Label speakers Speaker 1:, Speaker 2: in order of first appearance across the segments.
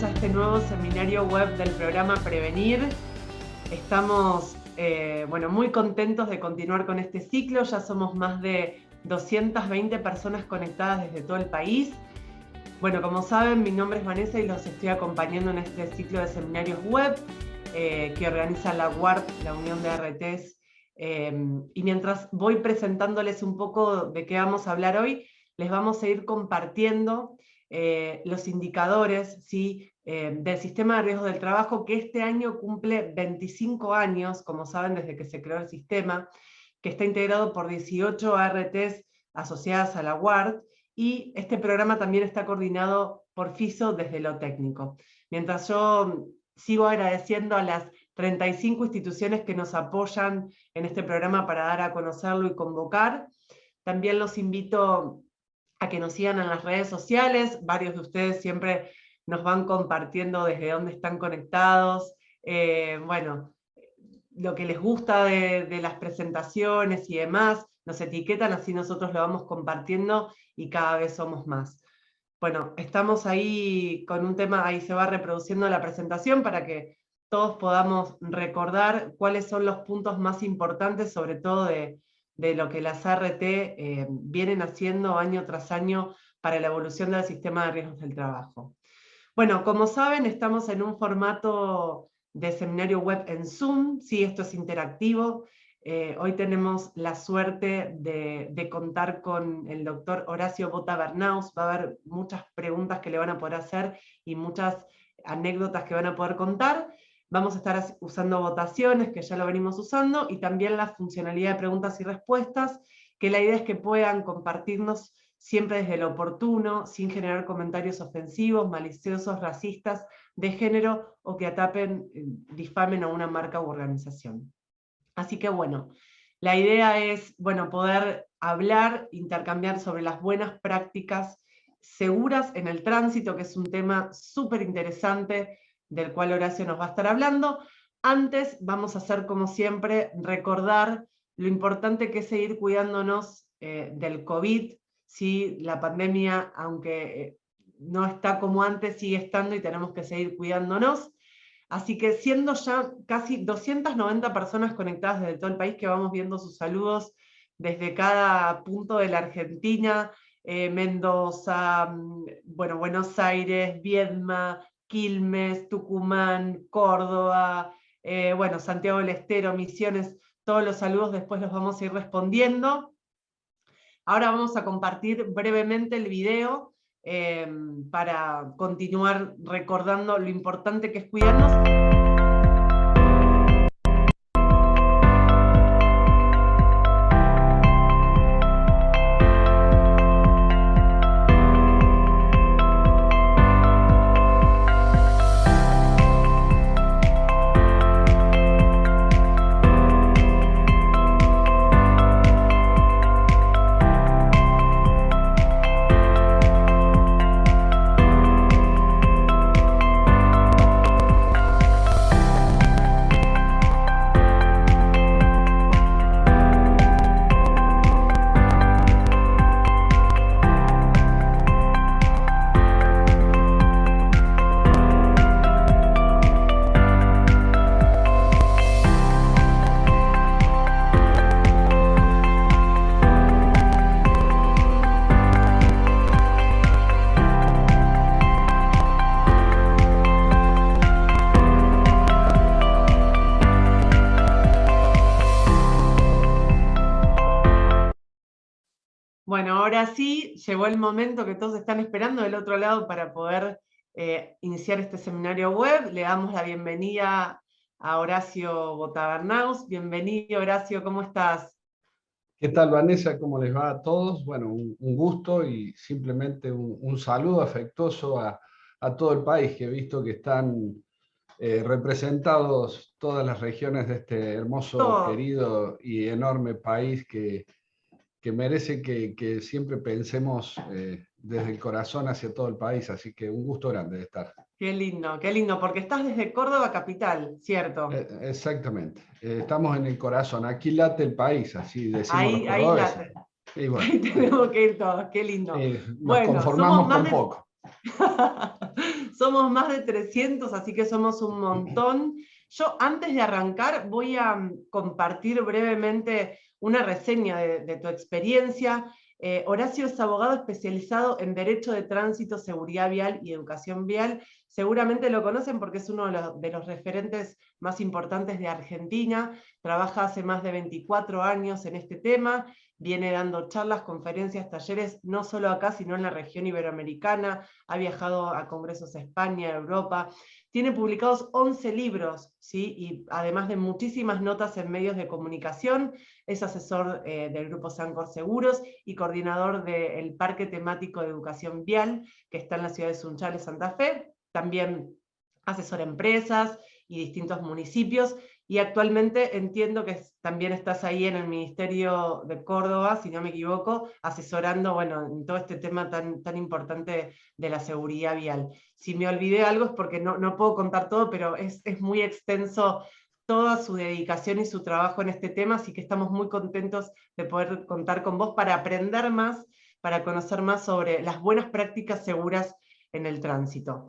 Speaker 1: a este nuevo seminario web del programa Prevenir. Estamos muy contentos de continuar con este ciclo. Ya somos más de 220 personas conectadas desde todo el país. Bueno, como saben, mi nombre es Vanessa y los estoy acompañando en este ciclo de seminarios web que organiza la UART, la Unión de RTs. Y mientras voy presentándoles un poco de qué vamos a hablar hoy, les vamos a ir compartiendo los indicadores, ¿sí? Del sistema de riesgos del trabajo, que este año cumple 25 años, como saben, desde que se creó el sistema, que está integrado por 18 ARTs asociadas a la UART, y este programa también está coordinado por FISO desde lo técnico. Mientras yo sigo agradeciendo a las 35 instituciones que nos apoyan en este programa para dar a conocerlo y convocar, también los invito a que nos sigan en las redes sociales. Varios de ustedes siempre nos van compartiendo desde dónde están conectados, lo que les gusta de las presentaciones y demás, nos etiquetan, así nosotros lo vamos compartiendo y cada vez somos más. Bueno, estamos ahí con un tema, ahí se va reproduciendo la presentación para que todos podamos recordar cuáles son los puntos más importantes, sobre todo de lo que las ART vienen haciendo año tras año para la evolución del sistema de riesgos del trabajo. Bueno, como saben, estamos en un formato de seminario web en Zoom, sí, esto es interactivo. Hoy tenemos la suerte de contar con el doctor Horacio Bota Bernaus. Va a haber muchas preguntas que le van a poder hacer y muchas anécdotas que van a poder contar. Vamos a estar usando votaciones, que ya lo venimos usando, y también la funcionalidad de preguntas y respuestas, que la idea es que puedan compartirnos siempre desde lo oportuno, sin generar comentarios ofensivos, maliciosos, racistas, de género, o que atapen, difamen a una marca u organización. Así que bueno, la idea es poder hablar, intercambiar sobre las buenas prácticas seguras en el tránsito, que es un tema súper interesante, del cual Horacio nos va a estar hablando. Antes vamos a hacer, como siempre, recordar lo importante que es seguir cuidándonos del COVID. ¿Sí? La pandemia, aunque no está como antes, sigue estando y tenemos que seguir cuidándonos. Así que siendo ya casi 290 personas conectadas desde todo el país, que vamos viendo sus saludos desde cada punto de la Argentina, Mendoza, Buenos Aires, Viedma, Quilmes, Tucumán, Córdoba, Santiago del Estero, Misiones, todos los saludos después los vamos a ir respondiendo. Ahora vamos a compartir brevemente el video para continuar recordando lo importante que es cuidarnos. Bueno, ahora sí, llegó el momento que todos están esperando del otro lado para poder iniciar este seminario web. Le damos la bienvenida a Horacio Bota Bernaus. Bienvenido, Horacio, ¿cómo estás?
Speaker 2: ¿Qué tal, Vanessa? ¿Cómo les va a todos? Bueno, un gusto y simplemente un saludo afectuoso a todo el país, que he visto que están representados todas las regiones de este hermoso, querido y enorme país que merece que siempre pensemos desde el corazón hacia todo el país, así que un gusto grande de estar.
Speaker 1: Qué lindo, porque estás desde Córdoba capital, ¿cierto?
Speaker 2: Exactamente, estamos en el corazón, aquí late el país, así decimos los
Speaker 1: ahí
Speaker 2: cordobeses.
Speaker 1: late.
Speaker 2: Y bueno,
Speaker 1: ahí tenemos que ir todos, qué lindo.
Speaker 2: Nos conformamos con poco.
Speaker 1: somos más de 300, así que somos un montón. Yo, antes de arrancar, voy a compartir brevemente una reseña de tu experiencia. Horacio es abogado especializado en Derecho de Tránsito, Seguridad Vial y Educación Vial. Seguramente lo conocen porque es uno de los referentes más importantes de Argentina. Trabaja hace más de 24 años en este tema. Viene dando charlas, conferencias, talleres, no solo acá, sino en la región iberoamericana. Ha viajado a congresos a España, a Europa. Tiene publicados 11 libros, ¿sí? Y además de muchísimas notas en medios de comunicación. Es asesor del Grupo Sancor Seguros y coordinador del Parque Temático de Educación Vial, que está en la ciudad de Sunchales, Santa Fe. También asesora empresas y distintos municipios. Y actualmente entiendo que también estás ahí en el Ministerio de Córdoba, si no me equivoco, asesorando, bueno, en todo este tema tan importante de la seguridad vial. Si me olvidé algo es porque no puedo contar todo, pero es muy extenso toda su dedicación y su trabajo en este tema, así que estamos muy contentos de poder contar con vos para aprender más, para conocer más sobre las buenas prácticas seguras en el tránsito.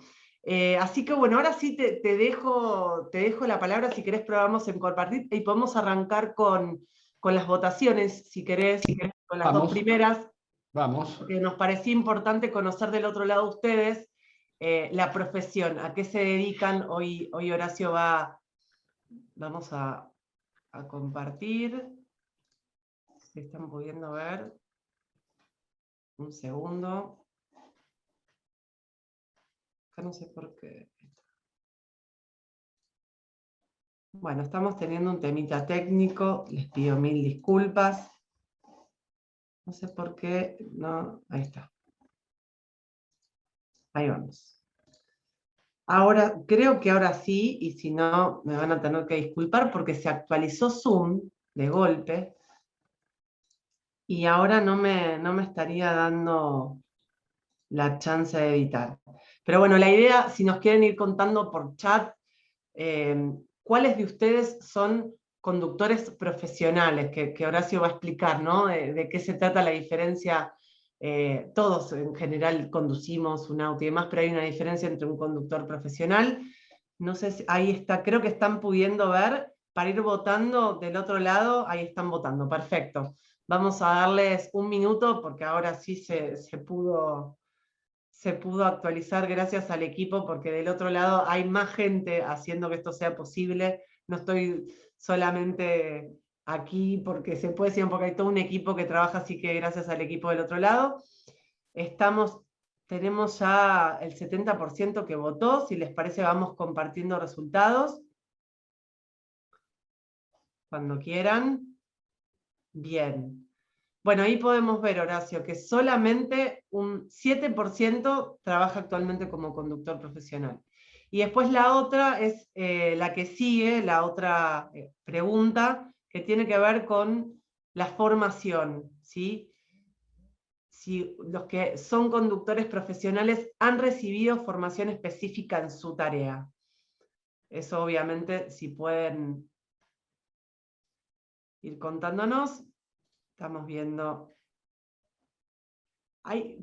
Speaker 1: Así que bueno, ahora sí te dejo la palabra, si querés probamos en compartir y podemos arrancar con las votaciones, si querés con las dos primeras.
Speaker 2: Vamos.
Speaker 1: Porque nos parecía importante conocer del otro lado ustedes la profesión, a qué se dedican. Hoy Horacio vamos a compartir, si están pudiendo ver, un segundo. Acá no sé por qué. Bueno, estamos teniendo un temita técnico, les pido mil disculpas. No sé por qué, no, ahí está. Ahí vamos. Ahora, creo que ahora sí, y si no, me van a tener que disculpar porque se actualizó Zoom de golpe, y ahora no me estaría dando la chance de editar. Pero bueno, la idea, si nos quieren ir contando por chat, ¿cuáles de ustedes son conductores profesionales? Que Horacio va a explicar, ¿no? De qué se trata la diferencia. Todos en general conducimos un auto y demás, pero hay una diferencia entre un conductor profesional. No sé si ahí está, creo que están pudiendo ver, para ir votando del otro lado, ahí están votando, perfecto. Vamos a darles un minuto porque ahora sí se pudo actualizar gracias al equipo, porque del otro lado hay más gente haciendo que esto sea posible. No estoy solamente aquí porque se puede, sino porque hay todo un equipo que trabaja, así que gracias al equipo del otro lado. Tenemos ya el 70% que votó. Si les parece, vamos compartiendo resultados. Cuando quieran. Bien. Bueno, ahí podemos ver, Horacio, que solamente un 7% trabaja actualmente como conductor profesional. Y después la otra es la que sigue, la otra pregunta, que tiene que ver con la formación, ¿sí? Si los que son conductores profesionales han recibido formación específica en su tarea. Eso obviamente, si pueden ir contándonos, estamos viendo.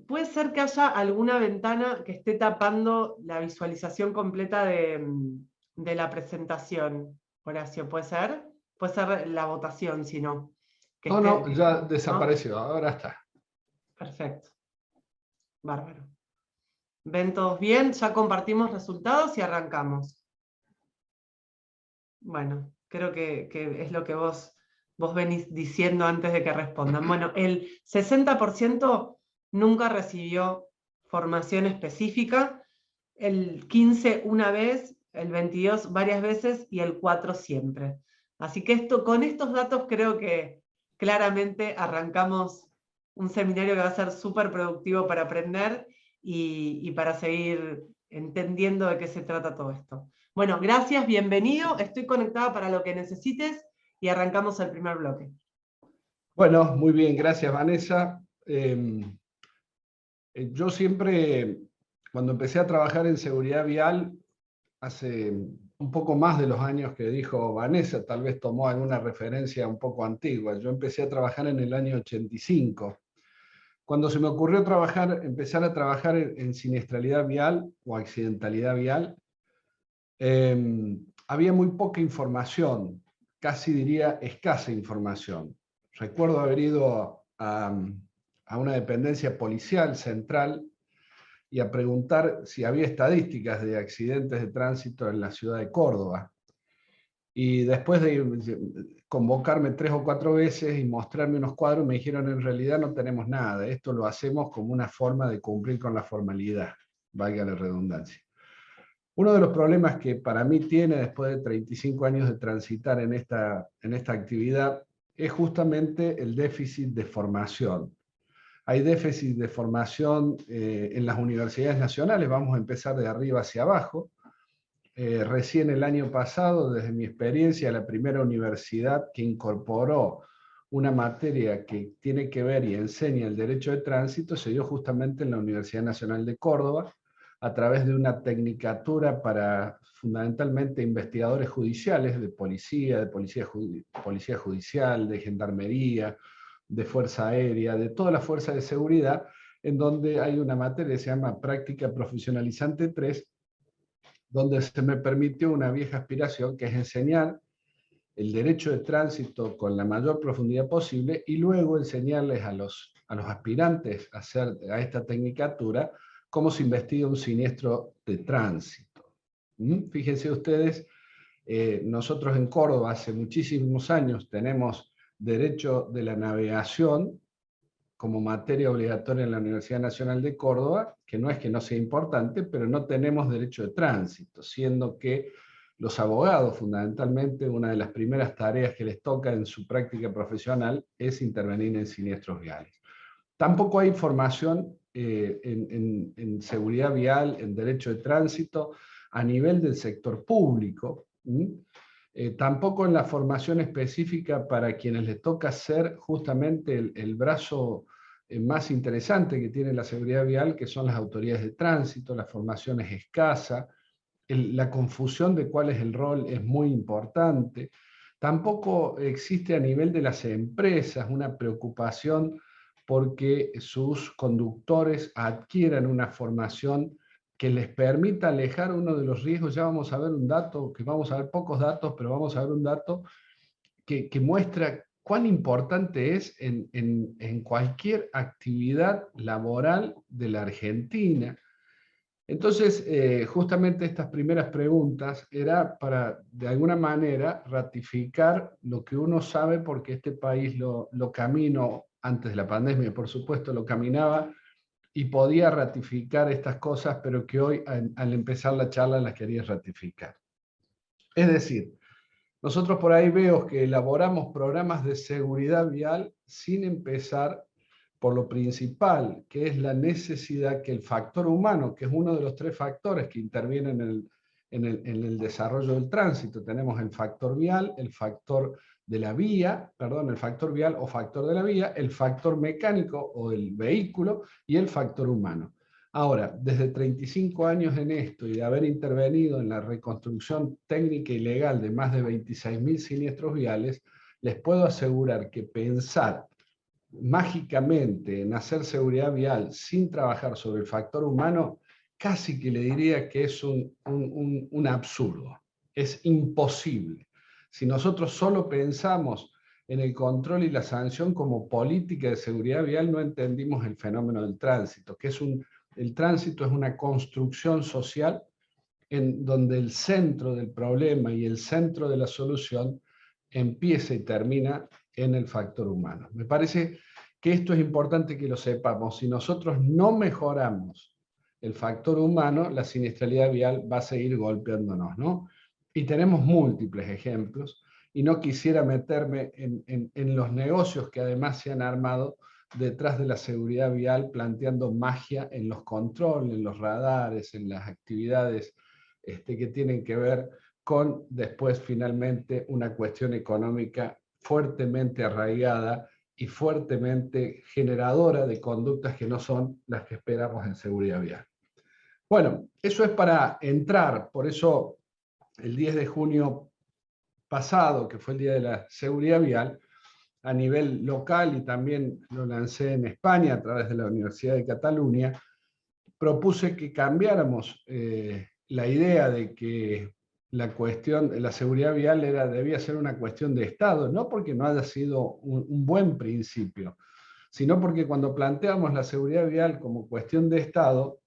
Speaker 1: Puede ser que haya alguna ventana que esté tapando la visualización completa de la presentación, Horacio, ¿puede ser? Puede ser la votación, si no.
Speaker 2: No, ya desapareció,
Speaker 1: ¿no?
Speaker 2: ahora está.
Speaker 1: Perfecto. Bárbaro. ¿Ven todos bien? Ya compartimos resultados y arrancamos. Bueno, creo que es lo que vos venís diciendo antes de que respondan. Bueno, el 60% nunca recibió formación específica, el 15% una vez, el 22% varias veces y el 4% siempre. Así que con estos datos creo que claramente arrancamos un seminario que va a ser súper productivo para aprender y para seguir entendiendo de qué se trata todo esto. Bueno, gracias, bienvenido, estoy conectada para lo que necesites y arrancamos el primer bloque.
Speaker 2: Bueno, muy bien, gracias Vanessa. Yo siempre, cuando empecé a trabajar en seguridad vial, hace un poco más de los años que dijo Vanessa, tal vez tomó alguna referencia un poco antigua. Yo empecé a trabajar en el año 85. Cuando se me ocurrió empezar a trabajar en siniestralidad vial o accidentalidad vial, había muy poca información, casi diría escasa información. Recuerdo haber ido a una dependencia policial central y a preguntar si había estadísticas de accidentes de tránsito en la ciudad de Córdoba. Y después de convocarme 3 o 4 veces y mostrarme unos cuadros, me dijeron, en realidad no tenemos nada, esto lo hacemos como una forma de cumplir con la formalidad, valga la redundancia. Uno de los problemas que para mí tiene, después de 35 años de transitar en esta actividad, es justamente el déficit de formación. Hay déficit de formación en las universidades nacionales, vamos a empezar de arriba hacia abajo. Recién el año pasado, desde mi experiencia, la primera universidad que incorporó una materia que tiene que ver y enseña el derecho de tránsito se dio justamente en la Universidad Nacional de Córdoba, a través de una tecnicatura para fundamentalmente investigadores judiciales, de policía judicial, de gendarmería, de fuerza aérea, de toda la fuerza de seguridad, en donde hay una materia que se llama Práctica Profesionalizante 3, donde se me permitió una vieja aspiración, que es enseñar el derecho de tránsito con la mayor profundidad posible y luego enseñarles a los aspirantes a esta tecnicatura cómo se investiga un siniestro de tránsito. Fíjense ustedes, nosotros en Córdoba hace muchísimos años tenemos derecho de la navegación como materia obligatoria en la Universidad Nacional de Córdoba, que no es que no sea importante, pero no tenemos derecho de tránsito, siendo que los abogados, fundamentalmente, una de las primeras tareas que les toca en su práctica profesional es intervenir en siniestros viales. Tampoco hay formación en seguridad vial, en derecho de tránsito, a nivel del sector público. Tampoco en la formación específica para quienes les toca ser justamente el brazo más interesante que tiene la seguridad vial, que son las autoridades de tránsito. La formación es escasa, la confusión de cuál es el rol es muy importante. Tampoco existe a nivel de las empresas una preocupación porque sus conductores adquieran una formación que les permita alejar uno de los riesgos. Ya vamos a ver un dato, que vamos a ver pocos datos, pero vamos a ver un dato que muestra cuán importante es en cualquier actividad laboral de la Argentina. Entonces, justamente estas primeras preguntas era para, de alguna manera, ratificar lo que uno sabe, porque este país lo caminó antes de la pandemia, por supuesto, lo caminaba y podía ratificar estas cosas, pero que hoy, al empezar la charla, las quería ratificar. Es decir, nosotros por ahí veo que elaboramos programas de seguridad vial sin empezar por lo principal, que es la necesidad que el factor humano, que es uno de los 3 factores que intervienen en el desarrollo del tránsito. Tenemos el factor vial, el factor de la vía, perdón, el factor vial o factor de la vía, el factor mecánico o el vehículo y el factor humano. Ahora, desde 35 años en esto y de haber intervenido en la reconstrucción técnica y legal de más de 26.000 siniestros viales, les puedo asegurar que pensar mágicamente en hacer seguridad vial sin trabajar sobre el factor humano, casi que le diría que es un absurdo. Es imposible. Si nosotros solo pensamos en el control y la sanción como política de seguridad vial, no entendimos el fenómeno del tránsito, que el tránsito es una construcción social en donde el centro del problema y el centro de la solución empieza y termina en el factor humano. Me parece que esto es importante que lo sepamos. Si nosotros no mejoramos el factor humano, la siniestralidad vial va a seguir golpeándonos, ¿no? Y tenemos múltiples ejemplos, y no quisiera meterme en los negocios que además se han armado detrás de la seguridad vial, planteando magia en los controles, en los radares, en las actividades que tienen que ver con después finalmente una cuestión económica fuertemente arraigada y fuertemente generadora de conductas que no son las que esperamos en seguridad vial. Bueno, eso es para entrar, por eso el 10 de junio pasado, que fue el Día de la Seguridad Vial, a nivel local y también lo lancé en España a través de la Universidad de Cataluña, propuse que cambiáramos la idea de que la cuestión de la seguridad vial debía ser una cuestión de Estado, no porque no haya sido un buen principio, sino porque cuando planteamos la seguridad vial como cuestión de Estado,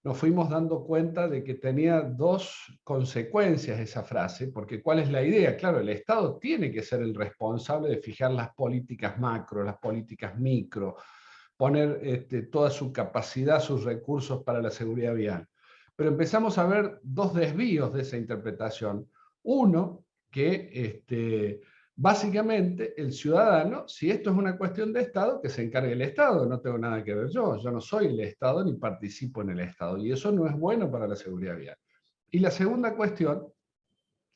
Speaker 2: nos fuimos dando cuenta de que tenía dos consecuencias esa frase, porque ¿cuál es la idea? Claro, el Estado tiene que ser el responsable de fijar las políticas macro, las políticas micro, poner toda su capacidad, sus recursos para la seguridad vial. Pero empezamos a ver dos desvíos de esa interpretación. Uno, que básicamente el ciudadano, si esto es una cuestión de Estado, que se encargue el Estado, no tengo nada que ver yo no soy el Estado ni participo en el Estado, y eso no es bueno para la seguridad vial. Y la segunda cuestión,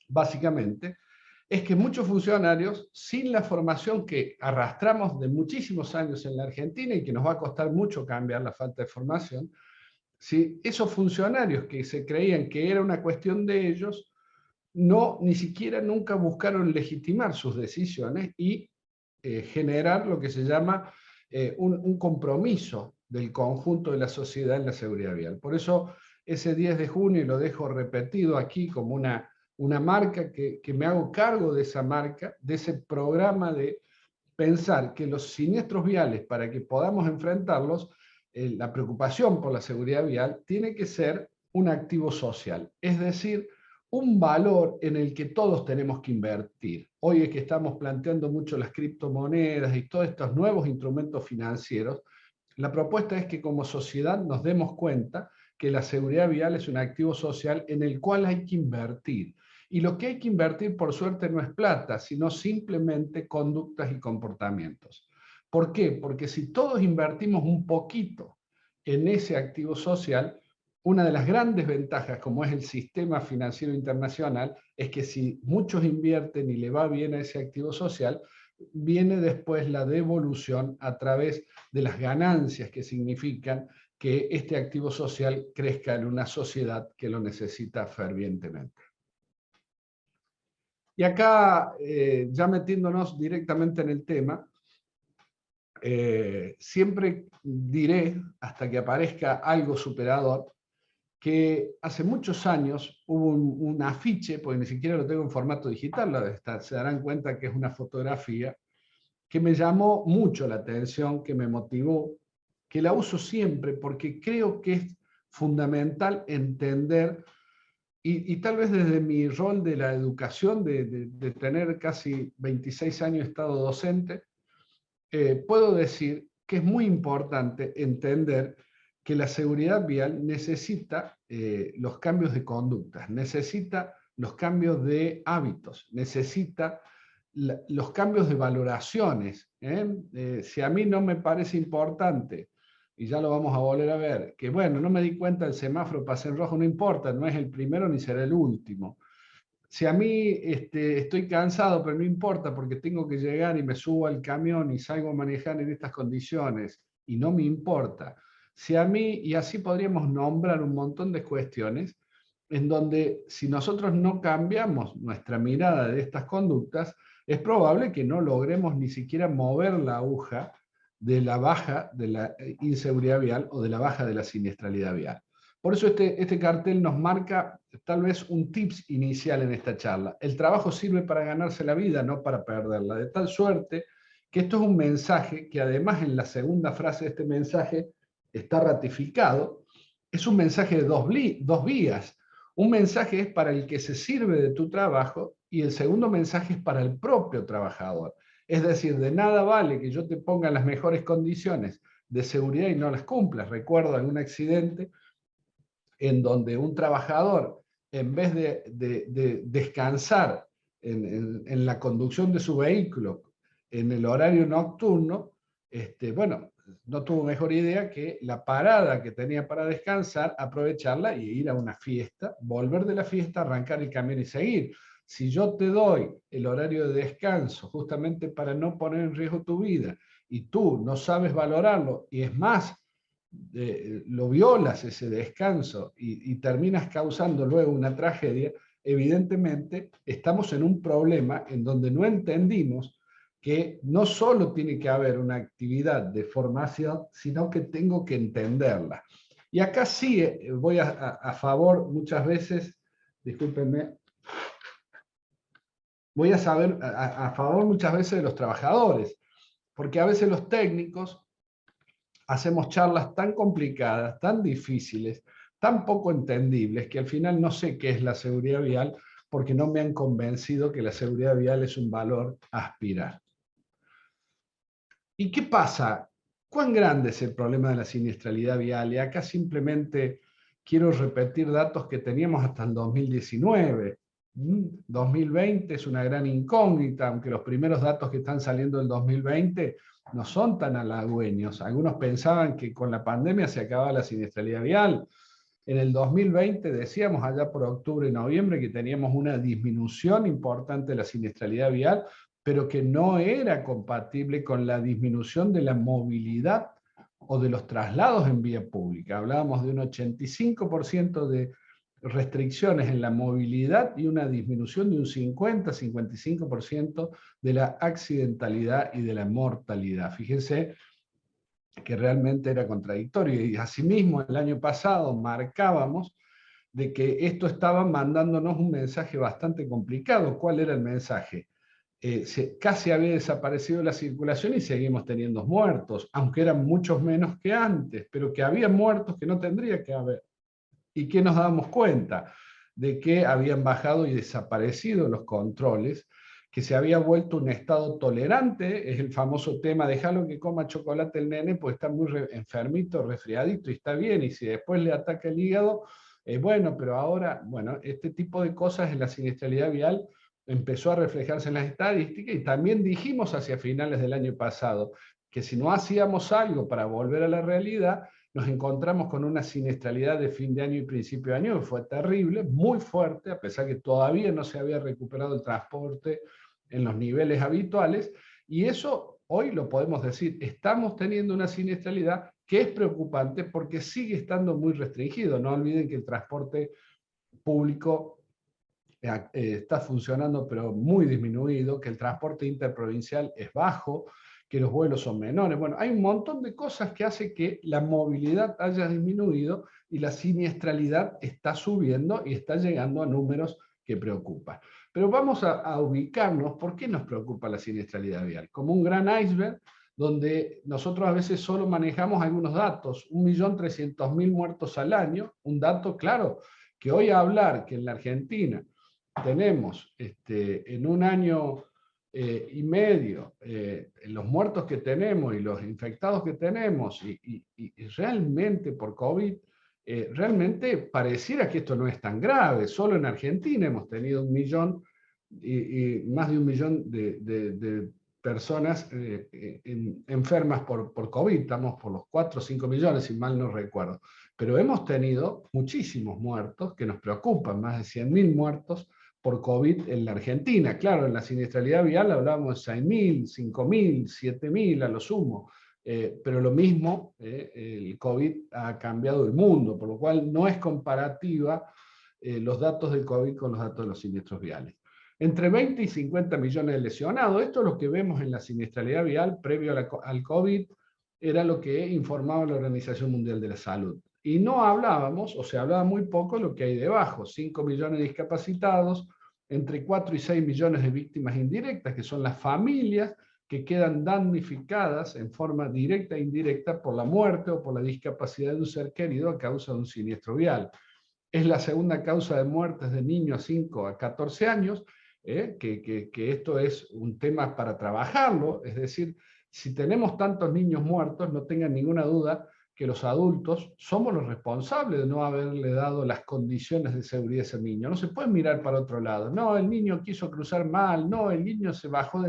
Speaker 2: básicamente, es que muchos funcionarios, sin la formación que arrastramos de muchísimos años en la Argentina y que nos va a costar mucho cambiar la falta de formación, si esos funcionarios que se creían que era una cuestión de ellos, ni siquiera nunca buscaron legitimar sus decisiones y generar lo que se llama un compromiso del conjunto de la sociedad en la seguridad vial. Por eso ese 10 de junio, y lo dejo repetido aquí como una marca que me hago cargo de esa marca, de ese programa de pensar que los siniestros viales, para que podamos enfrentarlos, la preocupación por la seguridad vial tiene que ser un activo social, es decir, un valor en el que todos tenemos que invertir. Hoy es que estamos planteando mucho las criptomonedas y todos estos nuevos instrumentos financieros. La propuesta es que como sociedad nos demos cuenta que la seguridad vial es un activo social en el cual hay que invertir. Y lo que hay que invertir, por suerte, no es plata, sino simplemente conductas y comportamientos. ¿Por qué? Porque si todos invertimos un poquito en ese activo social, una de las grandes ventajas, como es el sistema financiero internacional, es que si muchos invierten y le va bien a ese activo social, viene después la devolución a través de las ganancias que significan que este activo social crezca en una sociedad que lo necesita fervientemente. Y acá, ya metiéndonos directamente en el tema, siempre diré, hasta que aparezca algo superador, que hace muchos años hubo un afiche, porque ni siquiera lo tengo en formato digital, se darán cuenta que es una fotografía, que me llamó mucho la atención, que me motivó, que la uso siempre porque creo que es fundamental entender, y tal vez desde mi rol de la educación, de tener casi 26 años de estado docente, puedo decir que es muy importante entender que la seguridad vial necesita los cambios de conductas, necesita los cambios de hábitos, necesita los cambios de valoraciones. Si a mí no me parece importante, y ya lo vamos a volver a ver, que bueno, no me di cuenta del semáforo, pasé en rojo, no importa, no es el primero ni será el último. Si a mí estoy cansado, pero no importa porque tengo que llegar y me subo al camión y salgo a manejar en estas condiciones y no me importa. Si a mí, y así podríamos nombrar un montón de cuestiones en donde si nosotros no cambiamos nuestra mirada de estas conductas, es probable que no logremos ni siquiera mover la aguja de la baja de la inseguridad vial o de la baja de la siniestralidad vial. Por eso este cartel nos marca tal vez un tips inicial en esta charla. El trabajo sirve para ganarse la vida, no para perderla. De tal suerte que esto es un mensaje que además en la segunda frase de este mensaje está ratificado. Es un mensaje de dos vías. Un mensaje es para el que se sirve de tu trabajo y el segundo mensaje es para el propio trabajador. Es decir, de nada vale que yo te ponga en las mejores condiciones de seguridad y no las cumplas. Recuerdo algún accidente en donde un trabajador, en vez de descansar en la conducción de su vehículo en el horario nocturno, bueno, no tuvo mejor idea que la parada que tenía para descansar, aprovecharla y ir a una fiesta, volver de la fiesta, arrancar el camión y seguir. Si yo te doy el horario de descanso justamente para no poner en riesgo tu vida y tú no sabes valorarlo, y es más, lo violas ese descanso y terminas causando luego una tragedia, evidentemente estamos en un problema en donde no entendimos que no solo tiene que haber una actividad de formación, sino que tengo que entenderla. Y acá sí voy a favor muchas veces, discúlpenme, voy a favor muchas veces de los trabajadores, porque a veces los técnicos hacemos charlas tan complicadas, tan difíciles, tan poco entendibles, que al final no sé qué es la seguridad vial, porque no me han convencido que la seguridad vial es un valor a aspirar. ¿Y qué pasa? ¿Cuán grande es el problema de la siniestralidad vial? Y acá simplemente quiero repetir datos que teníamos hasta el 2019. 2020 es una gran incógnita, aunque los primeros datos que están saliendo del 2020 no son tan halagüeños. Algunos pensaban que con la pandemia se acababa la siniestralidad vial. En el 2020 decíamos allá por octubre y noviembre que teníamos una disminución importante de la siniestralidad vial, pero que no era compatible con la disminución de la movilidad o de los traslados en vía pública. Hablábamos de un 85% de restricciones en la movilidad y una disminución de un 50-55% de la accidentalidad y de la mortalidad. Fíjense que realmente era contradictorio. Y asimismo, el año pasado marcábamos de que esto estaba mandándonos un mensaje bastante complicado. ¿Cuál era el mensaje? Casi había desaparecido la circulación y seguimos teniendo muertos, aunque eran muchos menos que antes, pero que había muertos que no tendría que haber. ¿Y qué nos damos cuenta? De que habían bajado y desaparecido los controles, que se había vuelto un estado tolerante, es el famoso tema, déjalo que coma chocolate el nene, pues está muy enfermito, resfriadito y está bien, y si después le ataca el hígado, bueno, pero ahora, bueno, este tipo de cosas en la siniestralidad vial empezó a reflejarse en las estadísticas, y también dijimos hacia finales del año pasado que si no hacíamos algo para volver a la realidad, nos encontramos con una siniestralidad de fin de año y principio de año que fue terrible, muy fuerte, a pesar que todavía no se había recuperado el transporte en los niveles habituales, y eso hoy lo podemos decir, estamos teniendo una siniestralidad que es preocupante porque sigue estando muy restringido. No olviden que el transporte público está funcionando pero muy disminuido, que el transporte interprovincial es bajo, que los vuelos son menores. Bueno, hay un montón de cosas que hace que la movilidad haya disminuido y la siniestralidad está subiendo y está llegando a números que preocupan. Pero vamos a ubicarnos, ¿por qué nos preocupa la siniestralidad vial? Como un gran iceberg donde nosotros a veces solo manejamos algunos datos, 1.300.000 muertos al año, un dato claro, que hoy hablar que en la Argentina tenemos en un año y medio los muertos que tenemos y los infectados que tenemos y realmente por COVID, realmente pareciera que esto no es tan grave. Solo en Argentina hemos tenido 1 millón y más de 1 millón de personas enfermas por COVID. Estamos por los 4 o 5 millones, si mal no recuerdo. Pero hemos tenido muchísimos muertos que nos preocupan, más de 100.000 muertos por COVID en la Argentina. Claro, en la siniestralidad vial hablábamos de 6.000, 5.000, 7.000 a lo sumo, pero lo mismo, el COVID ha cambiado el mundo, por lo cual no es comparativa los datos del COVID con los datos de los siniestros viales. Entre 20 y 50 millones de lesionados, esto es lo que vemos en la siniestralidad vial previo al COVID, era lo que informaba la Organización Mundial de la Salud. Y no hablábamos, o se hablaba muy poco, de lo que hay debajo, 5 millones de discapacitados, entre 4 y 6 millones de víctimas indirectas, que son las familias que quedan damnificadas en forma directa e indirecta por la muerte o por la discapacidad de un ser querido a causa de un siniestro vial. Es la segunda causa de muertes de niños 5 a 14 años, que esto es un tema para trabajarlo, es decir, si tenemos tantos niños muertos, no tengan ninguna duda que los adultos somos los responsables de no haberle dado las condiciones de seguridad a ese niño. No se puede mirar para otro lado. No, el niño quiso cruzar mal, no, el niño se bajó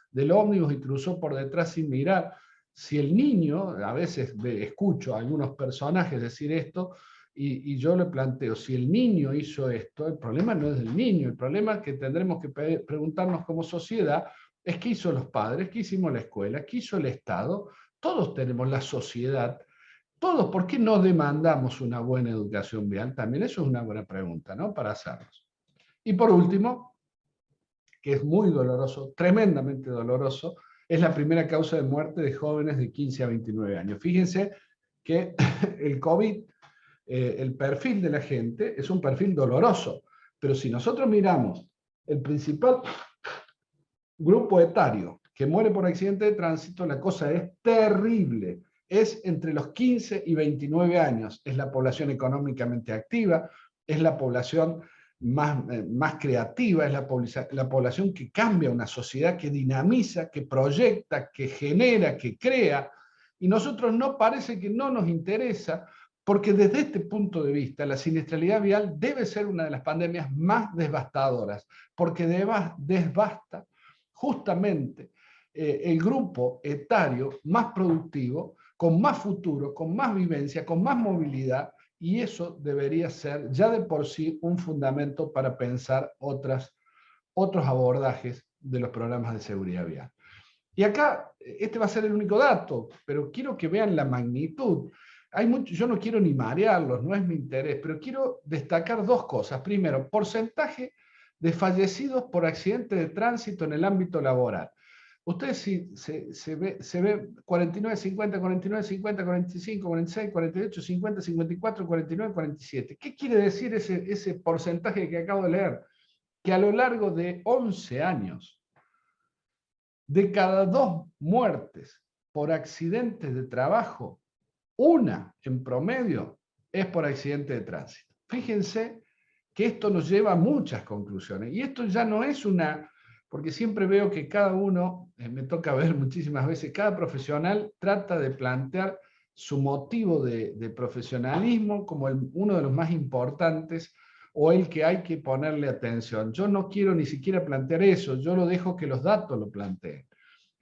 Speaker 2: del ómnibus y cruzó por detrás sin mirar. Si el niño, a veces escucho a algunos personajes decir esto, y yo le planteo, si el niño hizo esto, el problema no es del niño, el problema que tendremos que preguntarnos como sociedad es qué hizo los padres, qué hicimos la escuela, qué hizo el Estado. Todos tenemos la sociedad. Todos, ¿por qué no demandamos una buena educación vial? También eso es una buena pregunta, ¿no? Para hacernos. Y por último, que es muy doloroso, tremendamente doloroso, es la primera causa de muerte de jóvenes de 15 a 29 años. Fíjense que el COVID, el perfil de la gente es un perfil doloroso, pero si nosotros miramos el principal grupo etario que muere por accidente de tránsito, la cosa es terrible. Es entre los 15 y 29 años. Es la población económicamente activa, es la población más creativa, es la población que cambia una sociedad, que dinamiza, que proyecta, que genera, que crea. Y nosotros no parece que no nos interesa, porque desde este punto de vista la siniestralidad vial debe ser una de las pandemias más devastadoras, porque devasta justamente el grupo etario más productivo, con más futuro, con más vivencia, con más movilidad, y eso debería ser ya de por sí un fundamento para pensar otros abordajes de los programas de seguridad vial. Y acá, este va a ser el único dato, pero quiero que vean la magnitud. Yo no quiero ni marearlos, no es mi interés, pero quiero destacar dos cosas. Primero, porcentaje de fallecidos por accidente de tránsito en el ámbito laboral. Ustedes si se ve 49, 50, 49, 50, 45, 46, 48, 50, 54, 49, 47. ¿Qué quiere decir ese porcentaje que acabo de leer? Que a lo largo de 11 años, de cada 2 muertes por accidentes de trabajo, una en promedio es por accidente de tránsito. Fíjense que esto nos lleva a muchas conclusiones. Y esto ya no es porque siempre veo que cada uno, me toca ver muchísimas veces, cada profesional trata de plantear su motivo de profesionalismo como uno de los más importantes o el que hay que ponerle atención. Yo no quiero ni siquiera plantear eso, yo lo dejo que los datos lo planteen.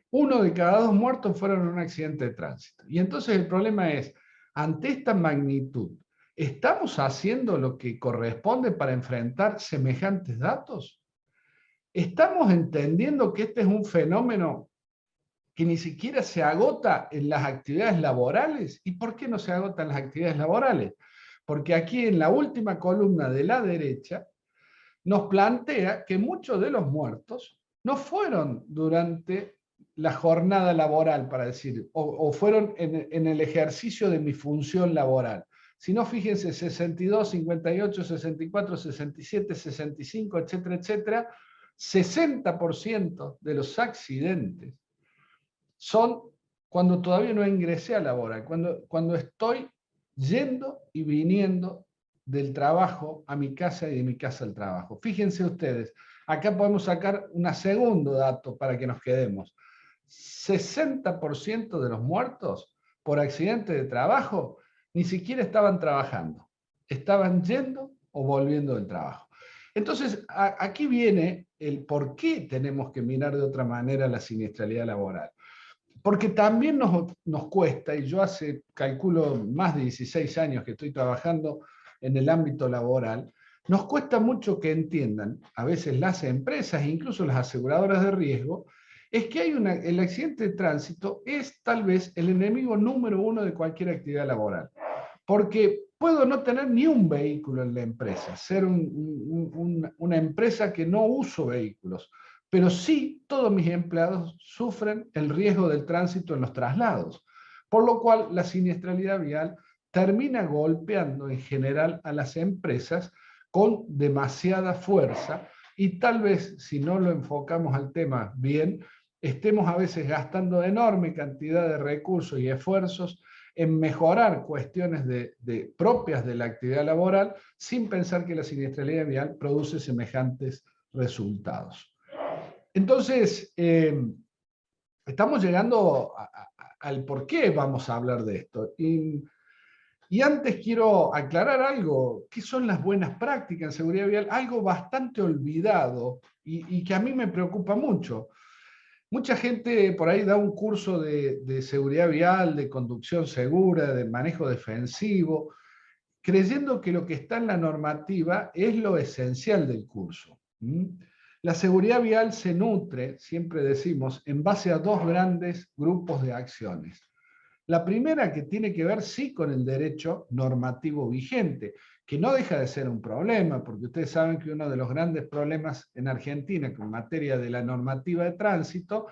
Speaker 2: 1 de cada 2 muertos fueron en un accidente de tránsito. Y entonces el problema es, ante esta magnitud, ¿estamos haciendo lo que corresponde para enfrentar semejantes datos? ¿Estamos entendiendo que este es un fenómeno que ni siquiera se agota en las actividades laborales? ¿Y por qué no se agota en las actividades laborales? Porque aquí en la última columna de la derecha nos plantea que muchos de los muertos no fueron durante la jornada laboral, para decir, o fueron en el ejercicio de mi función laboral. Si no, fíjense, 62, 58, 64, 67, 65, etcétera, etcétera, 60% de los accidentes son cuando todavía no ingresé a laboral, cuando estoy yendo y viniendo del trabajo a mi casa y de mi casa al trabajo. Fíjense ustedes, acá podemos sacar un segundo dato para que nos quedemos. 60% de los muertos por accidente de trabajo ni siquiera estaban trabajando, estaban yendo o volviendo del trabajo. Entonces, aquí viene el por qué tenemos que mirar de otra manera la siniestralidad laboral. Porque también nos cuesta, y yo calculo, más de 16 años que estoy trabajando en el ámbito laboral, nos cuesta mucho que entiendan, a veces las empresas e incluso las aseguradoras de riesgo, es que el accidente de tránsito es tal vez el enemigo número 1 de cualquier actividad laboral. Porque puedo no tener ni un vehículo en la empresa, ser una empresa que no uso vehículos, pero sí todos mis empleados sufren el riesgo del tránsito en los traslados, por lo cual la siniestralidad vial termina golpeando en general a las empresas con demasiada fuerza y tal vez si no lo enfocamos al tema bien, estemos a veces gastando enorme cantidad de recursos y esfuerzos en mejorar cuestiones propias de la actividad laboral sin pensar que la siniestralidad vial produce semejantes resultados. Entonces, estamos llegando al por qué vamos a hablar de esto. Y antes quiero aclarar algo, ¿qué son las buenas prácticas en seguridad vial? Algo bastante olvidado y que a mí me preocupa mucho. Mucha gente por ahí da un curso de seguridad vial, de conducción segura, de manejo defensivo, creyendo que lo que está en la normativa es lo esencial del curso. La seguridad vial se nutre, siempre decimos, en base a 2 grandes grupos de acciones. La primera, que tiene que ver sí con el derecho normativo vigente, que no deja de ser un problema, porque ustedes saben que uno de los grandes problemas en Argentina en materia de la normativa de tránsito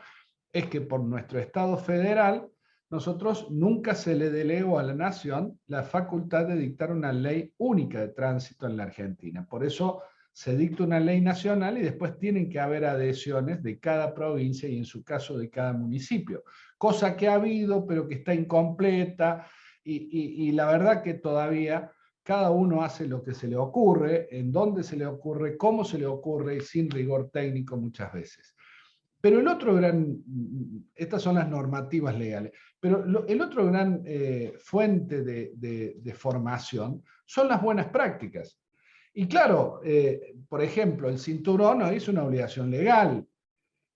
Speaker 2: es que por nuestro Estado federal, nosotros nunca se le delegó a la Nación la facultad de dictar una ley única de tránsito en la Argentina. Por eso se dicta una ley nacional y después tienen que haber adhesiones de cada provincia y en su caso de cada municipio. Cosa que ha habido, pero que está incompleta y la verdad que todavía cada uno hace lo que se le ocurre, en dónde se le ocurre, cómo se le ocurre, sin rigor técnico muchas veces. Pero el otro gran, estas son las normativas legales, pero el otro gran fuente de formación son las buenas prácticas. Y claro, por ejemplo, el cinturón hoy es una obligación legal,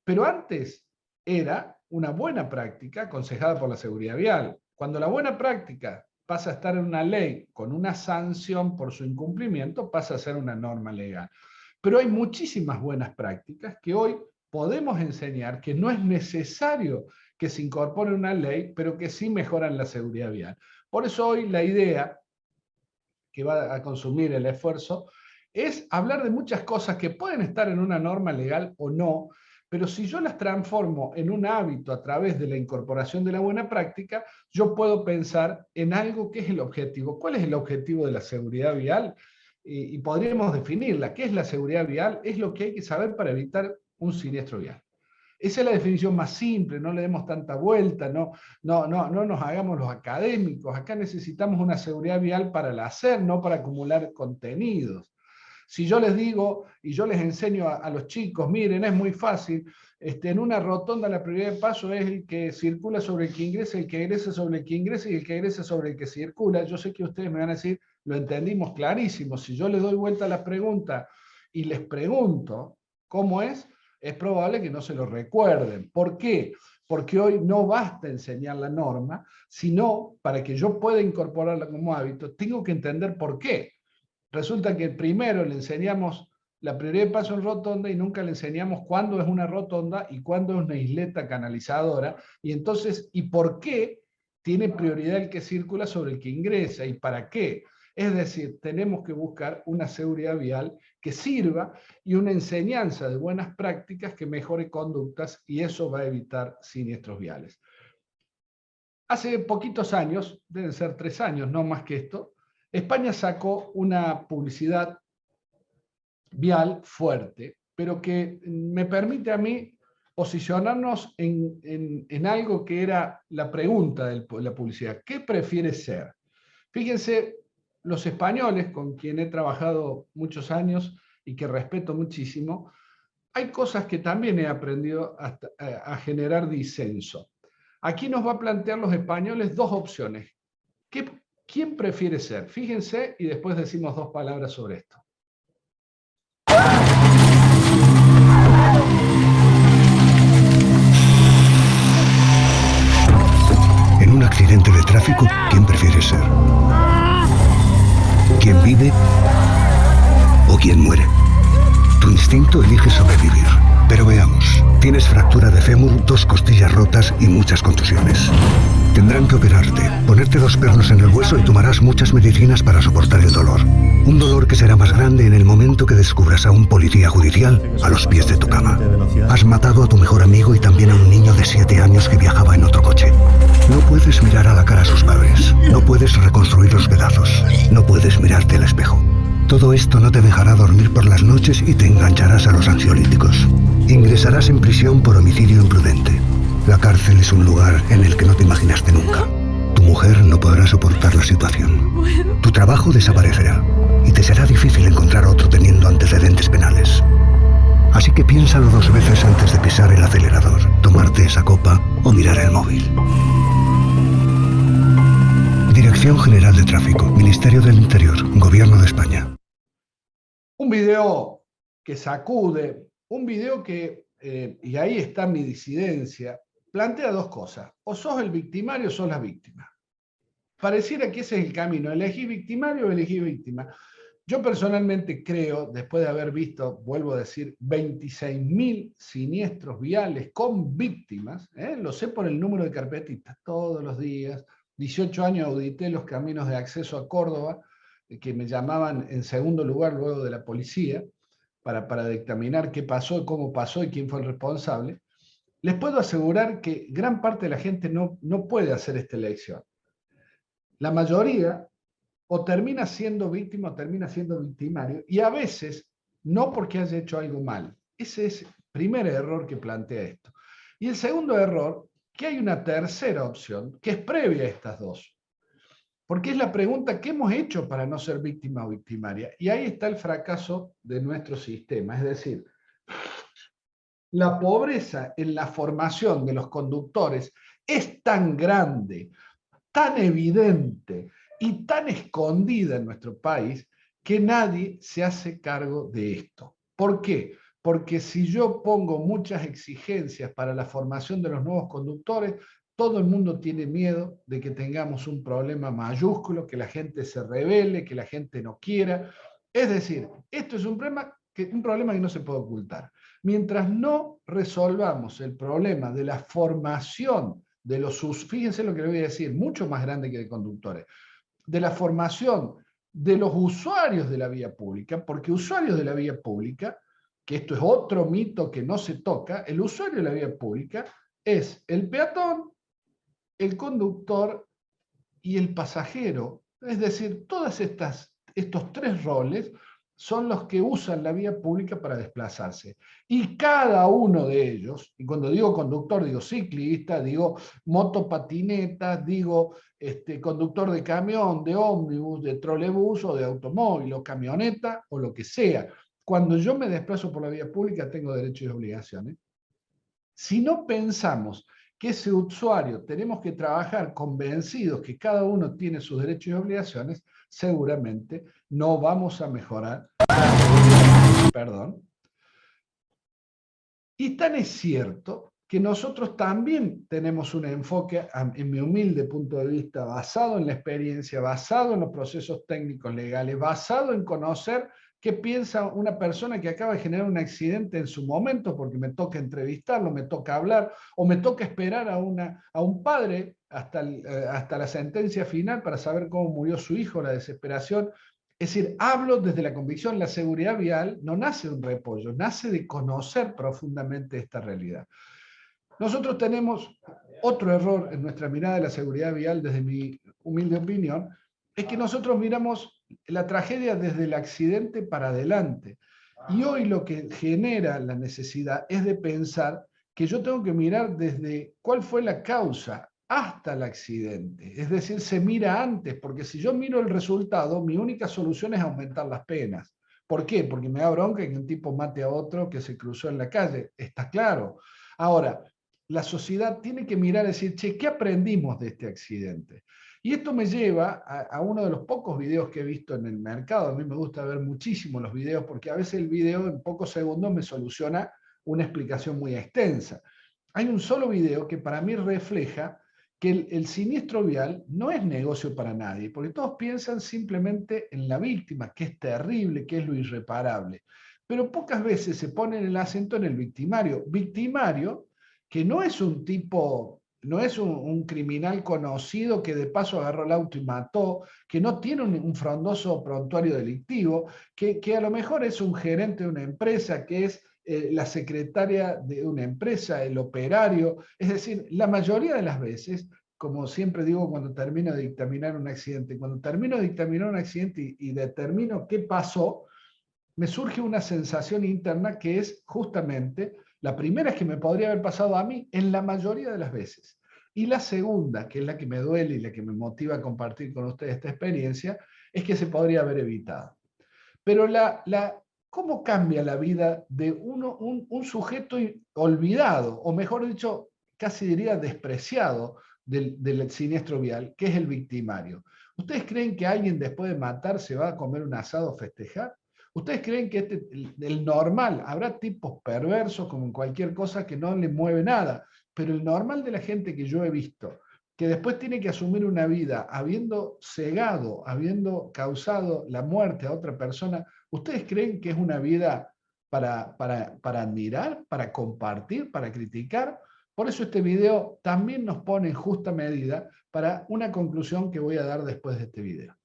Speaker 2: pero antes era una buena práctica aconsejada por la seguridad vial. Cuando la buena práctica pasa a estar en una ley con una sanción por su incumplimiento, pasa a ser una norma legal. Pero hay muchísimas buenas prácticas que hoy podemos enseñar que no es necesario que se incorpore una ley, pero que sí mejoran la seguridad vial. Por eso hoy la idea que va a consumir el esfuerzo es hablar de muchas cosas que pueden estar en una norma legal o no, pero si yo las transformo en un hábito a través de la incorporación de la buena práctica, yo puedo pensar en algo que es el objetivo. ¿Cuál es el objetivo de la seguridad vial? Y podríamos definirla. ¿Qué es la seguridad vial? Es lo que hay que saber para evitar un siniestro vial. Esa es la definición más simple, no le demos tanta vuelta, no nos hagamos los académicos. Acá necesitamos una seguridad vial para el hacer, no para acumular contenidos. Si yo les digo y yo les enseño a los chicos, miren, es muy fácil, en una rotonda la prioridad de paso es el que circula sobre el que ingresa, el que egresa sobre el que ingresa y el que egresa sobre el que circula. Yo sé que ustedes me van a decir, lo entendimos clarísimo. Si yo les doy vuelta a la pregunta y les pregunto cómo es probable que no se lo recuerden. ¿Por qué? Porque hoy no basta enseñar la norma, sino para que yo pueda incorporarla como hábito, tengo que entender por qué. Resulta que primero le enseñamos la prioridad de paso en rotonda y nunca le enseñamos cuándo es una rotonda y cuándo es una isleta canalizadora, y entonces, ¿y por qué tiene prioridad el que circula sobre el que ingresa? ¿Y para qué? Es decir, tenemos que buscar una seguridad vial que sirva y una enseñanza de buenas prácticas que mejore conductas, y eso va a evitar siniestros viales. Hace poquitos años, deben ser 3 años, no más que esto, España sacó una publicidad vial fuerte, pero que me permite a mí posicionarnos en algo que era la pregunta de la publicidad. ¿Qué prefiere ser? Fíjense, los españoles, con quien he trabajado muchos años y que respeto muchísimo, hay cosas que también he aprendido a generar disenso. Aquí nos va a plantear los españoles 2 opciones. ¿Quién prefiere ser? Fíjense y después decimos 2 palabras sobre esto.
Speaker 3: En un accidente de tráfico, ¿quién prefiere ser? ¿Quién vive o quién muere? Tu instinto elige sobrevivir. Pero veamos, tienes fractura de fémur, 2 costillas rotas y muchas contusiones. Tendrán que operarte, ponerte 2 pernos en el hueso y tomarás muchas medicinas para soportar el dolor. Un dolor que será más grande en el momento que descubras a un policía judicial a los pies de tu cama. Has matado a tu mejor amigo y también a un niño de 7 años que viajaba en otro coche. No puedes mirar a la cara a sus padres, no puedes reconstruir los pedazos, no puedes mirarte al espejo. Todo esto no te dejará dormir por las noches y te engancharás a los ansiolíticos. Ingresarás en prisión por homicidio imprudente. La cárcel es un lugar en el que no te imaginaste nunca. Tu mujer no podrá soportar la situación. Tu trabajo desaparecerá y te será difícil encontrar otro teniendo antecedentes penales. Así que piénsalo 2 veces antes de pisar el acelerador, tomarte esa copa o mirar el móvil. Dirección General de Tráfico, Ministerio del Interior, Gobierno de España.
Speaker 2: Un video que sacude, un video que, y ahí está mi disidencia, plantea 2 cosas. O sos el victimario o sos la víctima. Pareciera que ese es el camino, elegí victimario o elegí víctima. Yo personalmente creo, después de haber visto, vuelvo a decir, 26.000 siniestros viales con víctimas, lo sé por el número de carpetistas, todos los días, 18 años audité los caminos de acceso a Córdoba, que me llamaban en segundo lugar luego de la policía, para dictaminar qué pasó, cómo pasó y quién fue el responsable. les puedo asegurar que gran parte de la gente no puede hacer esta elección. La mayoría o termina siendo víctima o termina siendo victimario, y a veces no porque haya hecho algo mal. Ese es el primer error que plantea esto. Y el segundo error, que hay una tercera opción, que es previa a estas dos. Porque es la pregunta, ¿qué hemos hecho para no ser víctima o victimaria? Y ahí está el fracaso de nuestro sistema. Es decir, la pobreza en la formación de los conductores es tan grande, tan evidente y tan escondida en nuestro país que nadie se hace cargo de esto. ¿Por qué? Porque si yo pongo muchas exigencias para la formación de los nuevos conductores, todo el mundo tiene miedo de que tengamos un problema mayúsculo, que la gente se rebele, que la gente no quiera. Es decir, esto es un problema que no se puede ocultar. Mientras no resolvamos el problema de la formación de los, fíjense lo que le voy a decir, mucho más grande que de conductores, de la formación de los usuarios de la vía pública, porque usuarios de la vía pública, que esto es otro mito que no se toca, el usuario de la vía pública es el peatón, el conductor y el pasajero. Es decir, todos estos tres roles son los que usan la vía pública para desplazarse. Y cada uno de ellos, y cuando digo conductor, digo ciclista, digo motopatineta, digo conductor de camión, de ómnibus, de trolebús o de automóvil, o camioneta, o lo que sea. Cuando yo me desplazo por la vía pública tengo derechos y obligaciones. Si no pensamos que ese usuario tenemos que trabajar convencidos que cada uno tiene sus derechos y obligaciones, seguramente no vamos a mejorar. Perdón. Y tan es cierto que nosotros también tenemos un enfoque, en mi humilde punto de vista, basado en la experiencia, basado en los procesos técnicos legales, basado en conocer qué piensa una persona que acaba de generar un accidente en su momento, porque me toca entrevistarlo, me toca hablar, o me toca esperar a un padre hasta la sentencia final para saber cómo murió su hijo, la desesperación. Es decir, hablo desde la convicción, la seguridad vial no nace de un repollo, nace de conocer profundamente esta realidad. Nosotros tenemos otro error en nuestra mirada de la seguridad vial, desde mi humilde opinión, es que nosotros miramos la tragedia desde el accidente para adelante. Y hoy lo que genera la necesidad es de pensar que yo tengo que mirar desde cuál fue la causa hasta el accidente. Es decir, se mira antes, porque si yo miro el resultado, mi única solución es aumentar las penas. ¿Por qué? Porque me da bronca que un tipo mate a otro que se cruzó en la calle. Está claro. Ahora, la sociedad tiene que mirar y decir, che, ¿qué aprendimos de este accidente? Y esto me lleva a uno de los pocos videos que he visto en el mercado. A mí me gusta ver muchísimo los videos porque a veces el video en pocos segundos me soluciona una explicación muy extensa. Hay un solo video que para mí refleja que el siniestro vial no es negocio para nadie, porque todos piensan simplemente en la víctima, que es terrible, que es lo irreparable. Pero pocas veces se pone el acento en el victimario. Victimario que no es un tipo... No es un criminal conocido que de paso agarró el auto y mató, que no tiene un frondoso prontuario delictivo, que a lo mejor es un gerente de una empresa, que es la secretaria de una empresa, el operario. Es decir, la mayoría de las veces, como siempre digo cuando termino de dictaminar un accidente, cuando termino de dictaminar un accidente y determino qué pasó, me surge una sensación interna que es justamente... La primera es que me podría haber pasado a mí en la mayoría de las veces. Y la segunda, que es la que me duele y la que me motiva a compartir con ustedes esta experiencia, es que se podría haber evitado. Pero ¿cómo cambia la vida de un sujeto olvidado, o mejor dicho, casi diría despreciado del siniestro vial, que es el victimario? ¿Ustedes creen que alguien después de matar se va a comer un asado o festejar? ¿Ustedes creen que el normal, habrá tipos perversos como en cualquier cosa que no le mueve nada, pero el normal de la gente que yo he visto, que después tiene que asumir una vida habiendo cegado, habiendo causado la muerte a otra persona, ¿ustedes creen que es una vida para admirar, para compartir, para criticar? Por eso este video también nos pone en justa medida para una conclusión que voy a dar después de este video.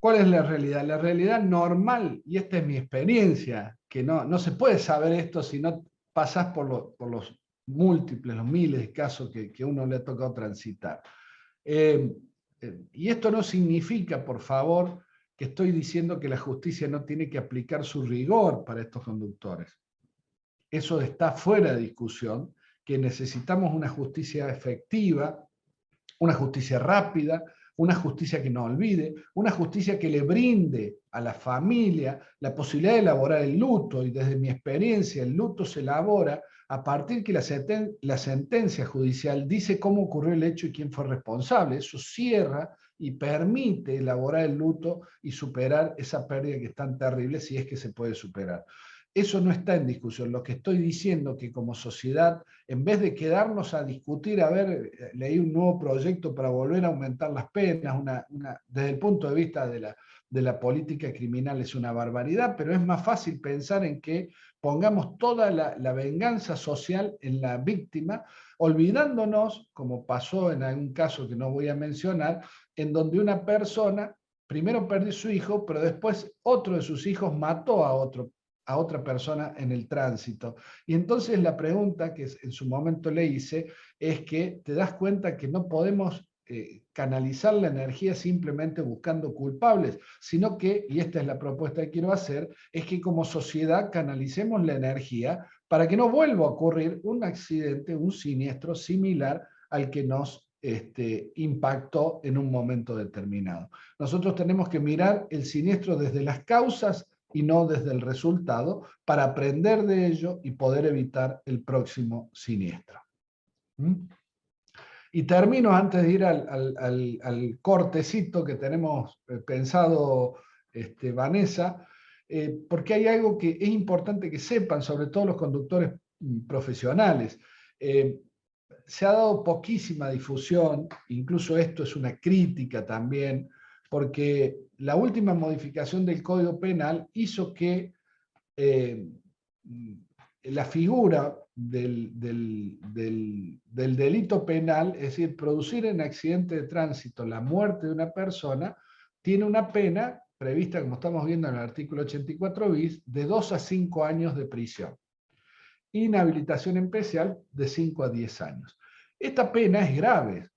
Speaker 2: ¿Cuál es la realidad? La realidad normal, y esta es mi experiencia, que no se puede saber esto si no pasás por los múltiples, los miles de casos que uno le ha tocado transitar. Y esto no significa, por favor, que estoy diciendo que la justicia no tiene que aplicar su rigor para estos conductores. Eso está fuera de discusión, que necesitamos una justicia efectiva, una justicia rápida, una justicia que no olvide, una justicia que le brinde a la familia la posibilidad de elaborar el luto, y desde mi experiencia el luto se elabora a partir que la sentencia judicial dice cómo ocurrió el hecho y quién fue responsable. Eso cierra y permite elaborar el luto y superar esa pérdida que es tan terrible, si es que se puede superar. Eso no está en discusión. Lo que estoy diciendo es que como sociedad, en vez de quedarnos a discutir, a ver, leí un nuevo proyecto para volver a aumentar las penas, desde el punto de vista de la política criminal es una barbaridad, pero es más fácil pensar en que pongamos toda la venganza social en la víctima, olvidándonos, como pasó en algún caso que no voy a mencionar, en donde una persona primero perdió a su hijo, pero después otro de sus hijos mató a otra persona en el tránsito. Y entonces la pregunta que en su momento le hice es que te das cuenta que no podemos canalizar la energía simplemente buscando culpables, sino que, y esta es la propuesta que quiero hacer, es que como sociedad canalicemos la energía para que no vuelva a ocurrir un accidente, un siniestro similar al que nos impactó en un momento determinado. Nosotros tenemos que mirar el siniestro desde las causas y no desde el resultado, para aprender de ello y poder evitar el próximo siniestro. Y termino antes de ir al cortecito que tenemos pensado, Vanessa, porque hay algo que es importante que sepan, sobre todo los conductores profesionales. Se ha dado poquísima difusión, incluso esto es una crítica también, porque la última modificación del Código Penal hizo que la figura del delito penal, es decir, producir en accidente de tránsito la muerte de una persona, tiene una pena prevista, como estamos viendo en el artículo 84 bis, de 2 a 5 años de prisión. Inhabilitación especial de 5 a 10 años. Esta pena es grave,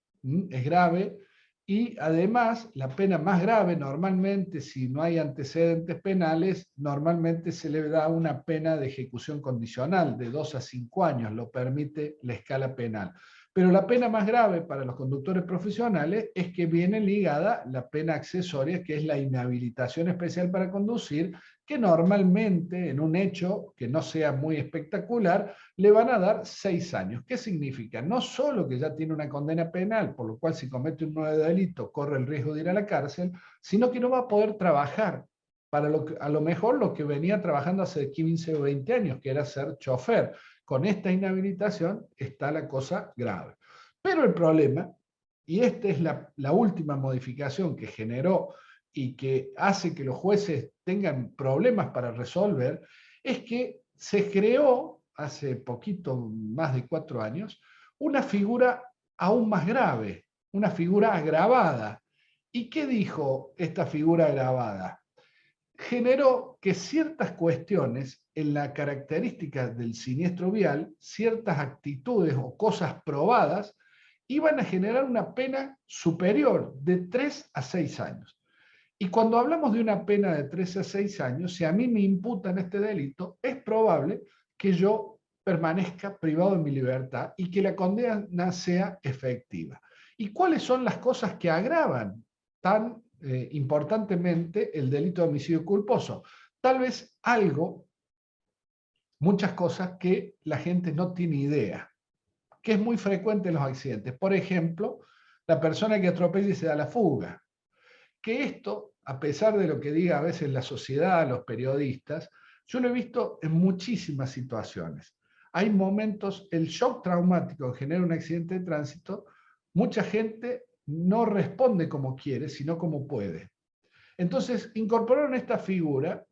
Speaker 2: y además la pena más grave normalmente, si no hay antecedentes penales, normalmente se le da una pena de ejecución condicional de 2 a 5 años, lo permite la escala penal. Pero la pena más grave para los conductores profesionales es que viene ligada la pena accesoria, que es la inhabilitación especial para conducir, que normalmente en un hecho que no sea muy espectacular le van a dar 6 años. ¿Qué significa? No solo que ya tiene una condena penal, por lo cual si comete un nuevo delito corre el riesgo de ir a la cárcel, sino que no va a poder trabajar para a lo mejor lo que venía trabajando hace 15 o 20 años, que era ser chofer. Con esta inhabilitación está la cosa grave. Pero el problema, y esta es la última modificación que generó y que hace que los jueces tengan problemas para resolver, es que se creó hace poquito, más de 4 años, una figura aún más grave, una figura agravada. ¿Y qué dijo esta figura agravada? Generó que ciertas cuestiones en la característica del siniestro vial, ciertas actitudes o cosas probadas, iban a generar una pena superior de 3 a 6 años. Y cuando hablamos de una pena de 3 a 6 años, si a mí me imputan este delito, es probable que yo permanezca privado de mi libertad y que la condena sea efectiva. ¿Y cuáles son las cosas que agravan tan importantemente el delito de homicidio culposo? Tal vez muchas cosas que la gente no tiene idea, que es muy frecuente en los accidentes. Por ejemplo, la persona que atropella y se da la fuga. Que esto, a pesar de lo que diga a veces la sociedad, los periodistas, yo lo he visto en muchísimas situaciones. Hay momentos, el shock traumático que genera un accidente de tránsito, mucha gente no responde como quiere, sino como puede. Entonces, incorporaron esta figura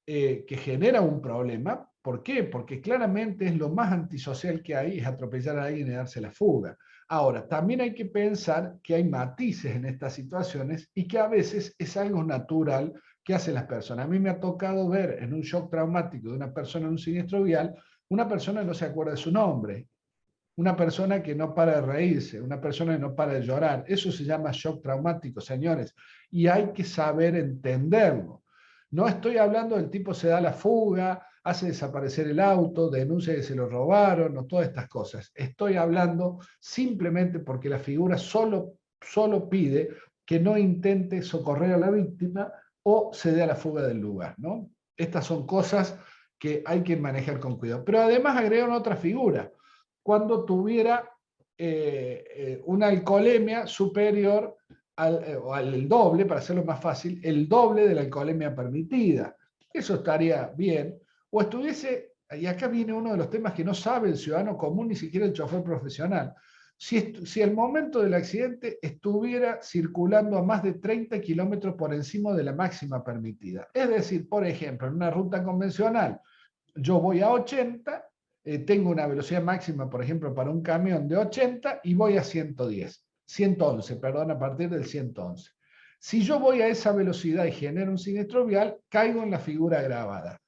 Speaker 2: que genera un problema. ¿Por qué? Porque claramente es lo más antisocial que hay, es atropellar a alguien y darse la fuga. Ahora, también hay que pensar que hay matices en estas situaciones y que a veces es algo natural que hacen las personas. A mí me ha tocado ver en un shock traumático de una persona en un siniestro vial, una persona que no se acuerda de su nombre, una persona que no para de reírse, una persona que no para de llorar. Eso se llama shock traumático, señores, y hay que saber entenderlo. No estoy hablando del tipo se da la fuga, hace desaparecer el auto, denuncia que se lo robaron, o todas estas cosas. Estoy hablando simplemente porque la figura solo pide que no intente socorrer a la víctima o se dé a la fuga del lugar, ¿no? Estas son cosas que hay que manejar con cuidado. Pero además agregan otra figura. Cuando tuviera una alcoholemia superior al doble, para hacerlo más fácil, el doble de la alcoholemia permitida. Eso estaría bien. O estuviese, y acá viene uno de los temas que no sabe el ciudadano común, ni siquiera el chofer profesional. Si el momento del accidente estuviera circulando a más de 30 kilómetros por encima de la máxima permitida. Es decir, por ejemplo, en una ruta convencional, yo voy a 80, tengo una velocidad máxima, por ejemplo, para un camión de 80 y voy a 111, perdón, a partir del 111. Si yo voy a esa velocidad y genero un siniestro vial, caigo en la figura agravada.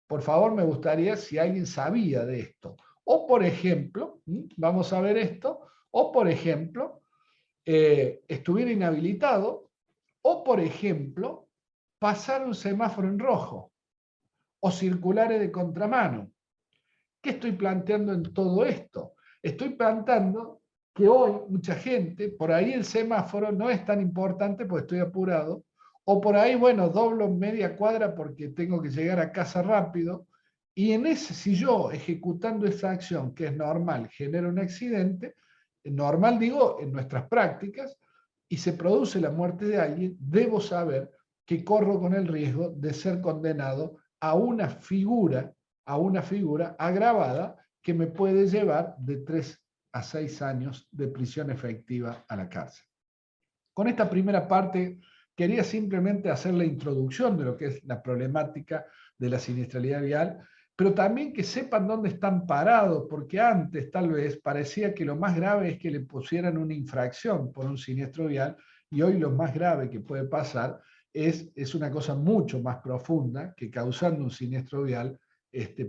Speaker 2: Por favor, me gustaría si alguien sabía de esto. O, por ejemplo, vamos a ver esto, o, por ejemplo, estuviera inhabilitado, o, por ejemplo, pasar un semáforo en rojo, o circulares de contramano. ¿Qué estoy planteando en todo esto? Estoy planteando que hoy mucha gente, por ahí el semáforo no es tan importante porque estoy apurado, o por ahí, bueno, doblo media cuadra porque tengo que llegar a casa rápido, y si yo ejecutando esa acción, que es normal, genero un accidente, normal digo, en nuestras prácticas, y se produce la muerte de alguien, debo saber que corro con el riesgo de ser condenado a una figura agravada que me puede llevar de 3 a 6 años de prisión efectiva a la cárcel. Con esta primera parte quería simplemente hacer la introducción de lo que es la problemática de la siniestralidad vial, pero también que sepan dónde están parados, porque antes tal vez parecía que lo más grave es que le pusieran una infracción por un siniestro vial, y hoy lo más grave que puede pasar es una cosa mucho más profunda, que causando un siniestro vial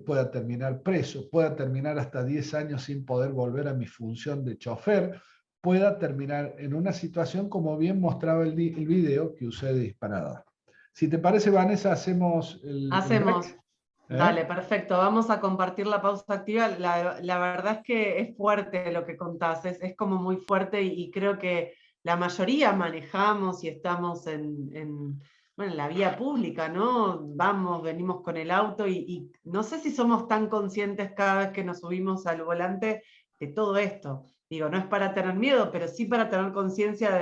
Speaker 2: pueda terminar preso, pueda terminar hasta 10 años sin poder volver a mi función de chofer, pueda terminar en una situación como bien mostraba el video que usé de disparador. Si te parece, Vanessa, hacemos el break.
Speaker 1: Dale, perfecto. Vamos a compartir la pausa activa. La verdad es que es fuerte lo que contás, es como muy fuerte y creo que la mayoría manejamos y estamos en la vía pública, ¿no? Vamos, venimos con el auto y no sé si somos tan conscientes cada vez que nos subimos al volante de todo esto. Digo, no es para tener miedo, pero sí para tener conciencia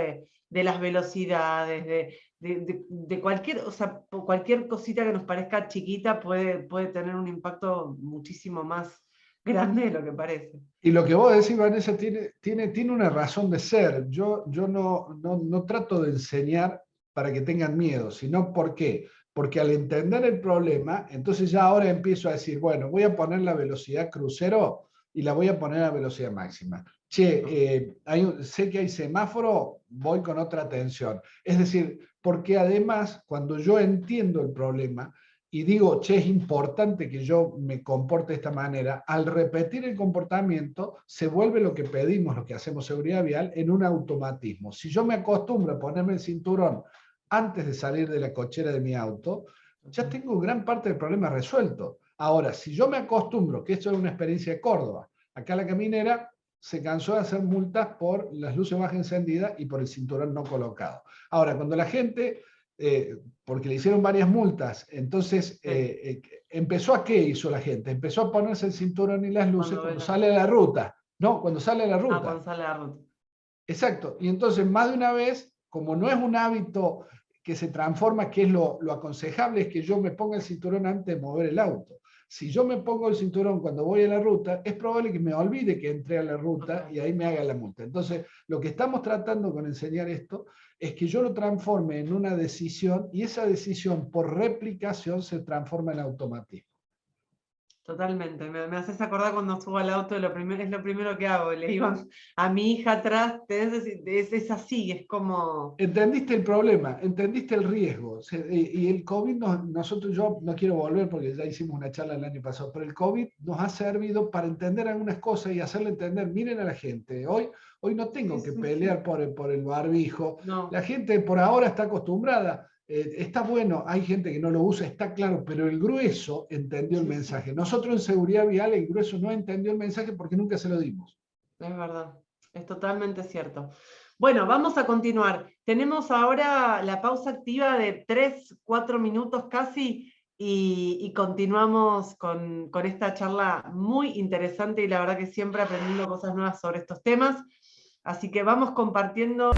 Speaker 1: de las velocidades, de cualquier, o sea, cualquier cosita que nos parezca chiquita puede tener un impacto muchísimo más grande de lo que parece.
Speaker 2: Y lo que vos decís, Vanessa, tiene una razón de ser. Yo no trato de enseñar para que tengan miedo, sino ¿por qué? Porque al entender el problema, entonces ya ahora empiezo a decir, bueno, voy a poner la velocidad crucero y la voy a poner a velocidad máxima. Che, sé que hay semáforo, voy con otra atención. Es decir, porque además, cuando yo entiendo el problema y digo, che, es importante que yo me comporte de esta manera, al repetir el comportamiento, se vuelve lo que pedimos, lo que hacemos seguridad vial, en un automatismo. Si yo me acostumbro a ponerme el cinturón antes de salir de la cochera de mi auto, ya tengo gran parte del problema resuelto. Ahora, si yo me acostumbro, que esto es una experiencia de Córdoba, acá la caminera se cansó de hacer multas por las luces bajas encendidas y por el cinturón no colocado. Ahora, cuando la gente, porque le hicieron varias multas, entonces empezó a ¿qué hizo la gente? Empezó a ponerse el cinturón y las luces cuando sale a la ruta. No, cuando sale a la ruta.
Speaker 1: Cuando sale a la ruta.
Speaker 2: Exacto. Y entonces, más de una vez, como no es un hábito que se transforma, que es lo aconsejable, es que yo me ponga el cinturón antes de mover el auto. Si yo me pongo el cinturón cuando voy a la ruta, es probable que me olvide que entré a la ruta y ahí me haga la multa. Entonces, lo que estamos tratando con enseñar esto es que yo lo transforme en una decisión y esa decisión por replicación se transforma en automatismo.
Speaker 1: totalmente. Me haces acordar cuando subo al auto, es lo primero que hago. Le digo a mi hija atrás, es así, es como...
Speaker 2: Entendiste el problema, entendiste el riesgo. Y el COVID, yo no quiero volver porque ya hicimos una charla el año pasado, pero el COVID nos ha servido para entender algunas cosas y hacerle entender, miren a la gente, hoy no tengo que pelear por el barbijo.
Speaker 1: No.
Speaker 2: La gente por ahora está acostumbrada. Está bueno, hay gente que no lo usa, está claro, pero el grueso entendió el mensaje. Nosotros en seguridad vial, el grueso no entendió el mensaje porque nunca se lo dimos.
Speaker 1: Es verdad, es totalmente cierto. Bueno, vamos a continuar. Tenemos ahora la pausa activa de 3-4 minutos casi y continuamos con esta charla muy interesante y la verdad que siempre aprendiendo cosas nuevas sobre estos temas. Así que vamos compartiendo.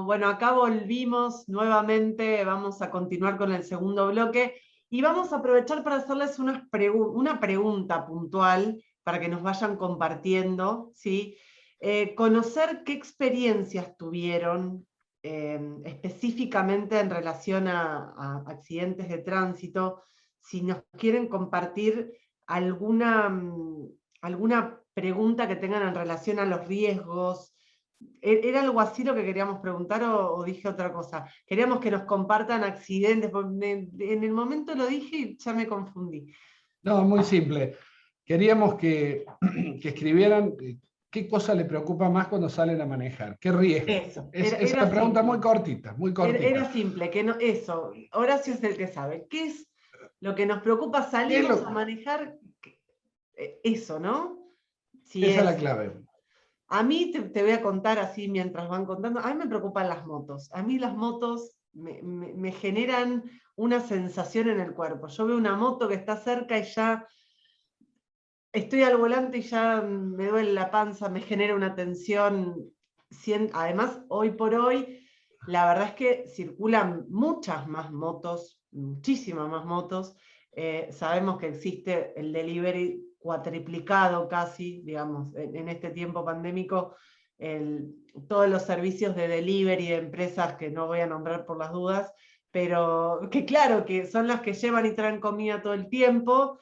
Speaker 1: Bueno, acá volvimos nuevamente, vamos a continuar con el segundo bloque y vamos a aprovechar para hacerles una pregunta puntual para que nos vayan compartiendo, ¿sí? Conocer qué experiencias tuvieron específicamente en relación a accidentes de tránsito, si nos quieren compartir alguna pregunta que tengan en relación a los riesgos. ¿Era algo así lo que queríamos preguntar o dije otra cosa? Queríamos que nos compartan accidentes, porque en el momento lo dije y ya me confundí.
Speaker 2: No, muy simple. Queríamos que escribieran qué cosa le preocupa más cuando salen a manejar, qué riesgo.
Speaker 1: Eso.
Speaker 2: Es una pregunta muy cortita, muy cortita.
Speaker 1: Era simple, que no, eso. Horacio es el que sabe. ¿Qué es lo que nos preocupa salimos a manejar? Eso, ¿no? Si
Speaker 2: esa es la clave.
Speaker 1: A mí te voy a contar así mientras van contando, a mí me preocupan las motos. A mí las motos me generan una sensación en el cuerpo. Yo veo una moto que está cerca y ya estoy al volante y ya me duele la panza, me genera una tensión. Además, hoy por hoy, la verdad es que circulan muchas más motos, muchísimas más motos. Sabemos que existe el delivery cuatriplicado casi, digamos, en este tiempo pandémico, todos los servicios de delivery de empresas que no voy a nombrar por las dudas, pero que claro, que son las que llevan y traen comida todo el tiempo.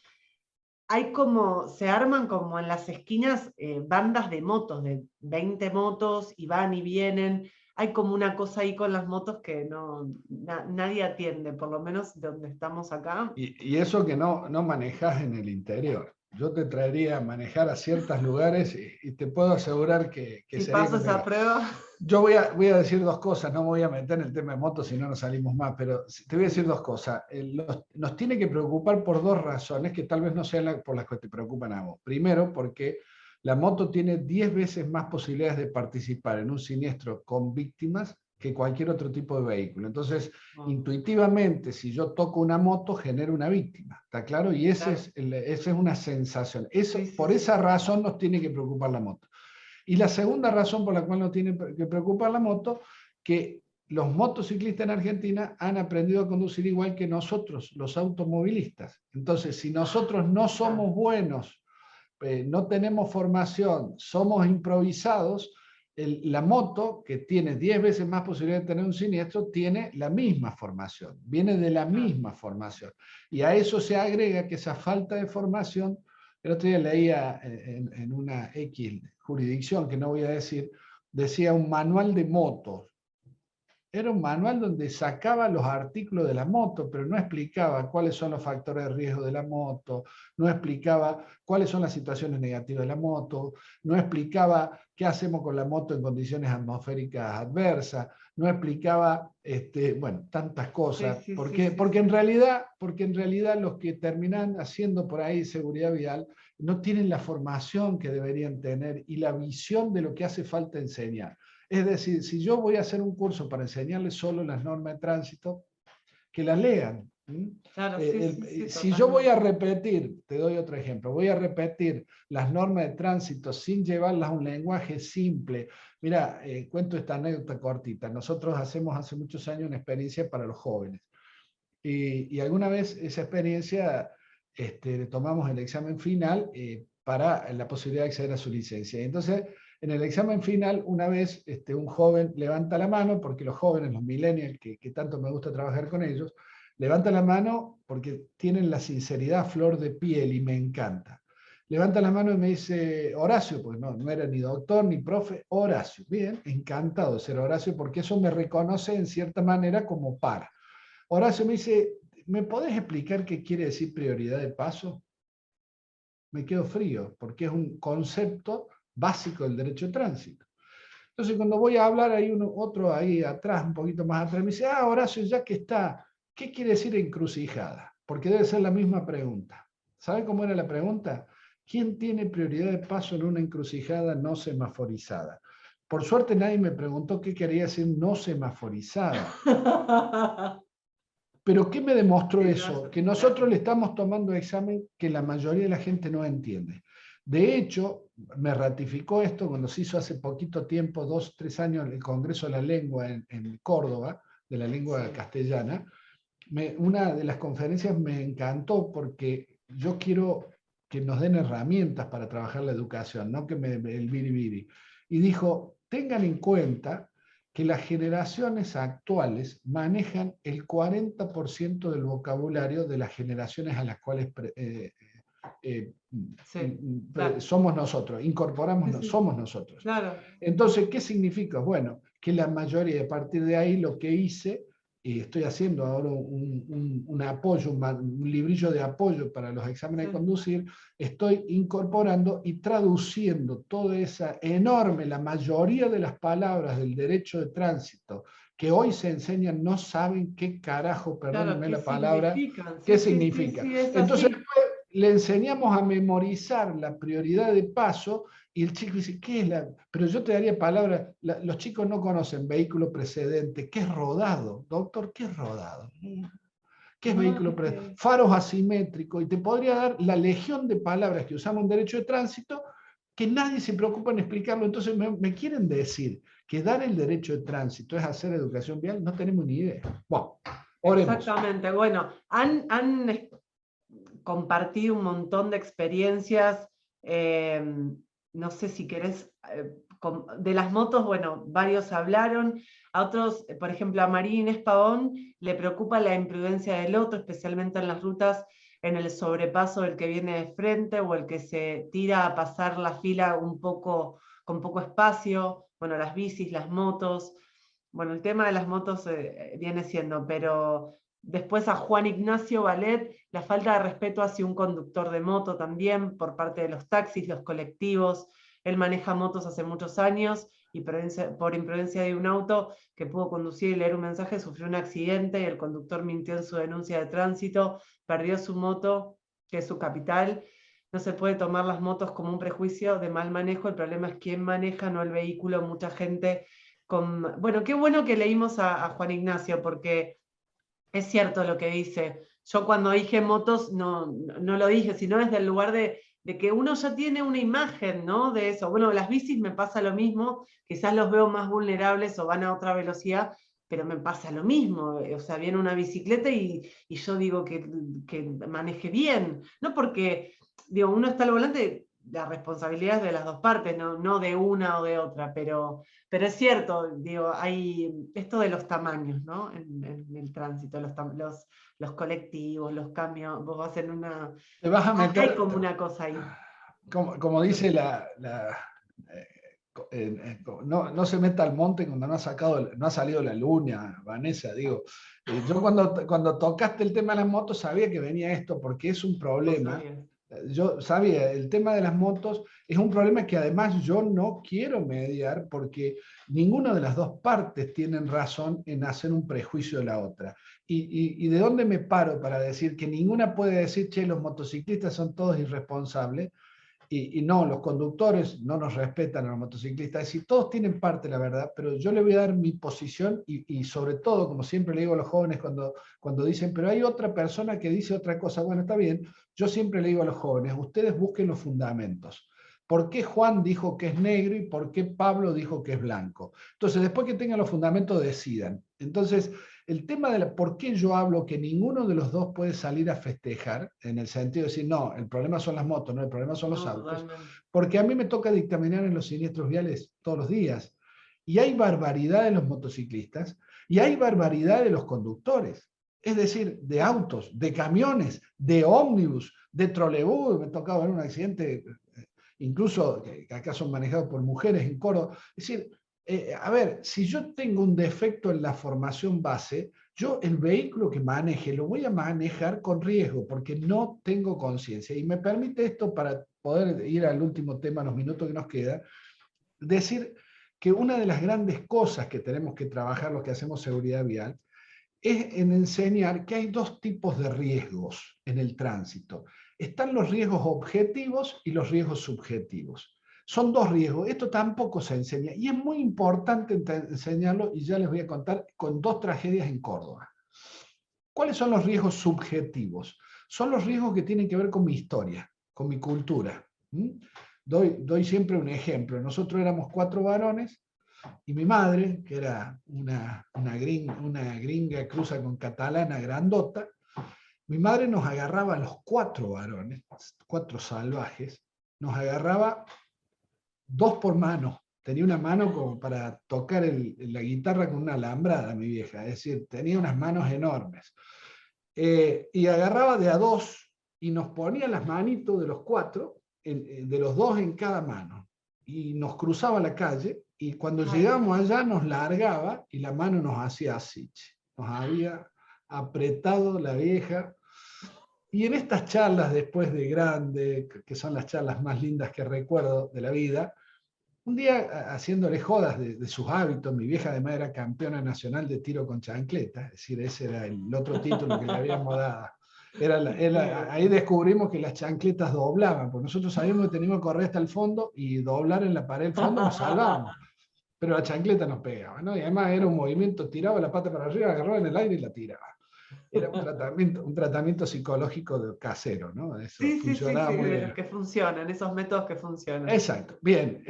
Speaker 1: Se arman como en las esquinas bandas de motos, de 20 motos, y van y vienen. Hay como una cosa ahí con las motos que nadie atiende, por lo menos donde estamos acá.
Speaker 2: Y eso que no manejas en el interior. Yo te traería a manejar a ciertos lugares y te puedo asegurar que
Speaker 1: si
Speaker 2: sería
Speaker 1: paso esa prueba.
Speaker 2: Yo voy a decir dos cosas, no me voy a meter en el tema de motos si no nos salimos más, pero te voy a decir dos cosas. Nos tiene que preocupar por dos razones que tal vez no sean por las que te preocupan a vos. Primero, porque la moto tiene 10 veces más posibilidades de participar en un siniestro con víctimas que cualquier otro tipo de vehículo. Entonces, intuitivamente, si yo toco una moto, genero una víctima, ¿está claro? Y esa es una sensación. Por esa razón nos tiene que preocupar la moto. Y la segunda razón por la cual nos tiene que preocupar la moto, que los motociclistas en Argentina han aprendido a conducir igual que nosotros, los automovilistas. Entonces, si nosotros no somos buenos, no tenemos formación, somos improvisados, la moto, que tiene 10 veces más posibilidad de tener un siniestro, tiene la misma formación, viene de la misma formación. Y a eso se agrega que esa falta de formación, el otro día leía en una X jurisdicción, que no voy a decir, decía un manual de motos. Era un manual donde sacaba los artículos de la moto, pero no explicaba cuáles son los factores de riesgo de la moto, no explicaba cuáles son las situaciones negativas de la moto, no explicaba qué hacemos con la moto en condiciones atmosféricas adversas, no explicaba bueno, tantas cosas, porque en realidad los que terminan haciendo por ahí seguridad vial no tienen la formación que deberían tener y la visión de lo que hace falta enseñar. Es decir, si yo voy a hacer un curso para enseñarles solo las normas de tránsito, que las lean.
Speaker 1: Claro,
Speaker 2: si yo voy a repetir, te doy otro ejemplo, voy a repetir las normas de tránsito sin llevarlas a un lenguaje simple. Mira, cuento esta anécdota cortita. Nosotros hacemos hace muchos años una experiencia para los jóvenes. Y alguna vez esa experiencia tomamos el examen final para la posibilidad de acceder a su licencia. Y entonces, en el examen final, una vez un joven levanta la mano, porque los jóvenes, los millennials, que tanto me gusta trabajar con ellos, levanta la mano porque tienen la sinceridad a flor de piel y me encanta. Levanta la mano y me dice, Horacio, pues no era ni doctor ni profe, Horacio. Bien, encantado de ser Horacio, porque eso me reconoce en cierta manera como par. Horacio me dice, ¿me podés explicar qué quiere decir prioridad de paso? Me quedo frío, porque es un concepto básico del derecho de tránsito. Entonces, cuando voy a hablar, hay otro ahí atrás, un poquito más atrás, me dice, Horacio, ya que está, ¿qué quiere decir encrucijada? Porque debe ser la misma pregunta. ¿Sabe cómo era la pregunta? ¿Quién tiene prioridad de paso en una encrucijada no semaforizada? Por suerte nadie me preguntó qué quería decir no semaforizada. ¿Pero qué me demostró eso? Que nosotros le estamos tomando examen que la mayoría de la gente no entiende. De hecho, me ratificó esto cuando se hizo hace poquito tiempo, 2 o 3 años, el Congreso de la Lengua en Córdoba, de la lengua castellana. Una de las conferencias me encantó porque yo quiero que nos den herramientas para trabajar la educación, no que el biribiri. Y dijo, tengan en cuenta que las generaciones actuales manejan el 40% del vocabulario de las generaciones a las cuales somos nosotros, incorporamos, somos nosotros.
Speaker 1: Claro.
Speaker 2: Entonces, ¿qué significa? Bueno, que la mayoría, a partir de ahí, lo que hice, y estoy haciendo ahora un apoyo, un librillo de apoyo para los exámenes de conducir, estoy incorporando y traduciendo toda esa enorme, la mayoría de las palabras del derecho de tránsito que hoy se enseñan, no saben qué carajo, perdónenme la palabra, qué significa. Entonces, le enseñamos a memorizar la prioridad de paso y el chico dice, ¿qué es la...? Pero yo te daría palabras, los chicos no conocen vehículo precedente, ¿qué es rodado? Doctor, ¿qué es rodado? ¿Qué es vehículo predestinado? Faros asimétricos, y te podría dar la legión de palabras que usamos en derecho de tránsito que nadie se preocupa en explicarlo. Entonces me quieren decir que dar el derecho de tránsito es hacer educación vial, no tenemos ni idea. Bueno, oremos.
Speaker 1: Exactamente, bueno, han compartido un montón de experiencias, no sé si querés, de las motos, bueno, varios hablaron, a otros, por ejemplo, a María Inés Pavón le preocupa la imprudencia del otro, especialmente en las rutas, en el sobrepaso del que viene de frente o el que se tira a pasar la fila con poco espacio, bueno, las bicis, las motos, bueno, el tema de las motos viene siendo, pero después a Juan Ignacio Valet, la falta de respeto hacia un conductor de moto también por parte de los taxis, los colectivos. Él maneja motos hace muchos años y por imprudencia de un auto que pudo conducir y leer un mensaje, sufrió un accidente y el conductor mintió en su denuncia de tránsito, perdió su moto, que es su capital. No se puede tomar las motos como un prejuicio de mal manejo, el problema es quién maneja, no el vehículo. Mucha gente bueno, qué bueno que leímos a Juan Ignacio, porque es cierto lo que dice. Yo cuando dije motos no lo dije, sino desde el lugar de que uno ya tiene una imagen, ¿no? De eso. Bueno, las bicis me pasa lo mismo, quizás los veo más vulnerables o van a otra velocidad, pero me pasa lo mismo. O sea, viene una bicicleta y yo digo que maneje bien. No porque, digo, uno está al volante, la responsabilidad es de las dos partes, no de una o de otra, pero es cierto, digo, hay esto de los tamaños, ¿no? En el tránsito, los colectivos, los cambios, vos vas en una...
Speaker 2: Te vas a meter,
Speaker 1: hay como una cosa ahí.
Speaker 2: Como dice no se meta al monte cuando no ha salido la luna, Vanessa, digo. Yo cuando tocaste el tema de las motos sabía que venía esto, porque es un problema. Yo sabía, el tema de las motos es un problema que además yo no quiero mediar, porque ninguna de las dos partes tienen razón en hacer un prejuicio de la otra. ¿Y de dónde me paro para decir que ninguna puede decir, che, los motociclistas son todos irresponsables? Y no, los conductores no nos respetan a los motociclistas. Es decir, todos tienen parte de la verdad, pero yo le voy a dar mi posición y sobre todo, como siempre le digo a los jóvenes cuando dicen, pero hay otra persona que dice otra cosa. Bueno, está bien, yo siempre le digo a los jóvenes, ustedes busquen los fundamentos. ¿Por qué Juan dijo que es negro y por qué Pablo dijo que es blanco? Entonces, después que tengan los fundamentos, decidan. Entonces, el tema de por qué yo hablo que ninguno de los dos puede salir a festejar, en el sentido de decir, no, el problema son las motos, no, el problema son los autos, porque a mí me toca dictaminar en los siniestros viales todos los días, y hay barbaridad de los motociclistas, y hay barbaridad de los conductores, es decir, de autos, de camiones, de ómnibus, de trolebús. Me ha tocado ver un accidente, incluso que acá son manejados por mujeres en Córdoba. Es decir, a ver, si yo tengo un defecto en la formación base, yo el vehículo que maneje lo voy a manejar con riesgo porque no tengo conciencia. Y me permite esto, para poder ir al último tema en los minutos que nos queda, decir que una de las grandes cosas que tenemos que trabajar los que hacemos seguridad vial es en enseñar que hay dos tipos de riesgos en el tránsito. Están los riesgos objetivos y los riesgos subjetivos. Son dos riesgos, esto tampoco se enseña y es muy importante enseñarlo, y ya les voy a contar con dos tragedias en Córdoba. ¿Cuáles son los riesgos subjetivos? Son los riesgos que tienen que ver con mi historia, con mi cultura. Doy siempre un ejemplo. Nosotros éramos 4 varones y mi madre, que era una gringa cruza con catalana grandota, mi madre nos agarraba a los 4 varones, 4 salvajes, nos agarraba 2 por mano. Tenía una mano como para tocar la guitarra con una alambrada, mi vieja. Es decir, tenía unas manos enormes. Y agarraba de a 2 y nos ponía las manitos de los 4, de los 2 en cada mano. Y nos cruzaba la calle y cuando llegamos allá nos largaba y la mano nos hacía así. Nos había apretado la vieja. Y en estas charlas después de grande, que son las charlas más lindas que recuerdo de la vida, un día haciéndole jodas de sus hábitos, mi vieja además era campeona nacional de tiro con chancleta, es decir, ese era el otro título que le habíamos dado. Ahí descubrimos que las chancletas doblaban, porque nosotros sabíamos que teníamos que correr hasta el fondo y doblar en la pared del fondo nos salvábamos. Pero la chancleta nos pegaba, ¿no? Y además era un movimiento, tiraba la pata para arriba, agarraba en el aire y la tiraba. Era un tratamiento psicológico casero, ¿no? Eso
Speaker 1: Sí,
Speaker 2: funcionaba muy
Speaker 1: de
Speaker 2: bien.
Speaker 1: los que funcionan, esos métodos que funcionan.
Speaker 2: Exacto, bien.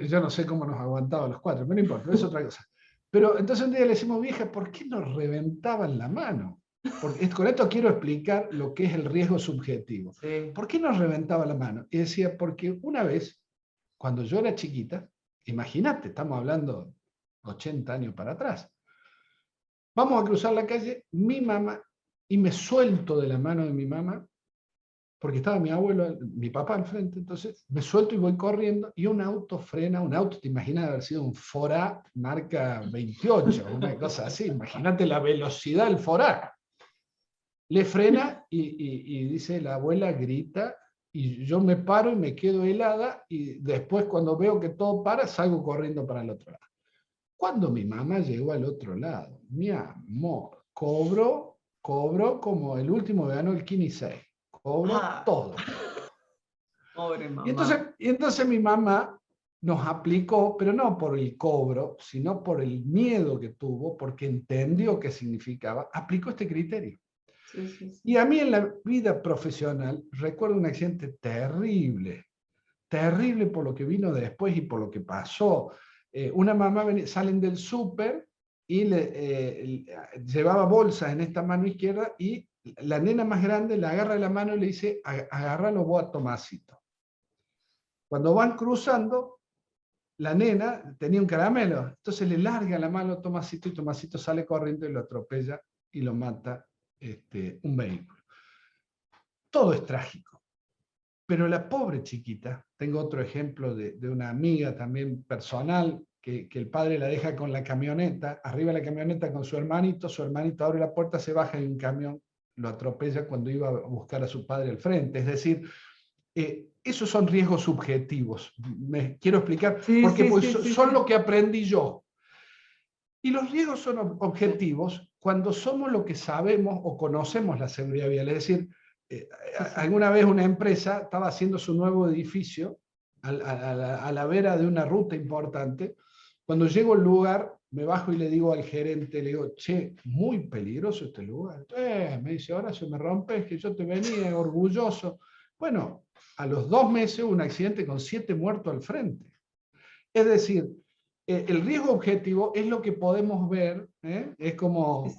Speaker 2: Yo no sé cómo nos aguantaba los cuatro, pero no importa, es otra cosa. Pero entonces un día le decimos, vieja, ¿por qué nos reventaban la mano? Porque con esto quiero explicar lo que es el riesgo subjetivo.
Speaker 1: Sí.
Speaker 2: ¿Por qué nos reventaba la mano? Y decía, porque una vez, cuando yo era chiquita, imagínate, estamos hablando 80 años para atrás, vamos a cruzar la calle, mi mamá, y me suelto de la mano de mi mamá, porque estaba mi abuelo, mi papá al frente, entonces me suelto y voy corriendo, y un auto frena, un auto, te imaginas haber sido un Fora marca 28, una cosa así, imagínate la velocidad del Fora. Le frena y dice, la abuela grita, y yo me paro y me quedo helada, y después cuando veo que todo para, salgo corriendo para el otro lado. Cuando mi mamá llegó al otro lado, mi amor, cobró como el último que ganó el Kini 6, cobró todo.
Speaker 1: Pobre mamá.
Speaker 2: Y entonces mi mamá nos aplicó, pero no por el cobro, sino por el miedo que tuvo, porque entendió qué significaba, aplicó este criterio.
Speaker 1: Sí, sí, sí.
Speaker 2: Y a mí en la vida profesional recuerdo un accidente terrible, terrible por lo que vino después y por lo que pasó. Una mamá salen del súper y llevaba bolsas en esta mano izquierda y la nena más grande le agarra la mano y le dice, agárralo vos a Tomasito. Cuando van cruzando, la nena tenía un caramelo, entonces le larga la mano a Tomasito y Tomasito sale corriendo y lo atropella y lo mata un vehículo. Todo es trágico. Pero la pobre chiquita, tengo otro ejemplo de una amiga también personal, que el padre la deja con la camioneta, arriba de la camioneta con su hermanito abre la puerta, se baja y un camión lo atropella cuando iba a buscar a su padre al frente. Es decir, esos son riesgos subjetivos. Me quiero explicar,
Speaker 1: Sí,
Speaker 2: porque
Speaker 1: sí,
Speaker 2: pues,
Speaker 1: sí,
Speaker 2: son
Speaker 1: sí.
Speaker 2: lo que aprendí yo. Y los riesgos son objetivos cuando somos lo que sabemos o conocemos la seguridad vial. Es decir, alguna vez una empresa estaba haciendo su nuevo edificio a la vera de una ruta importante. Cuando llego al lugar, me bajo y le digo al gerente, le digo, che, muy peligroso este lugar. Me dice, ahora se me rompe, es que yo te venía orgulloso. Bueno, a los 2 meses hubo un accidente con 7 muertos al frente. Es decir, el riesgo objetivo es lo que podemos ver, es como,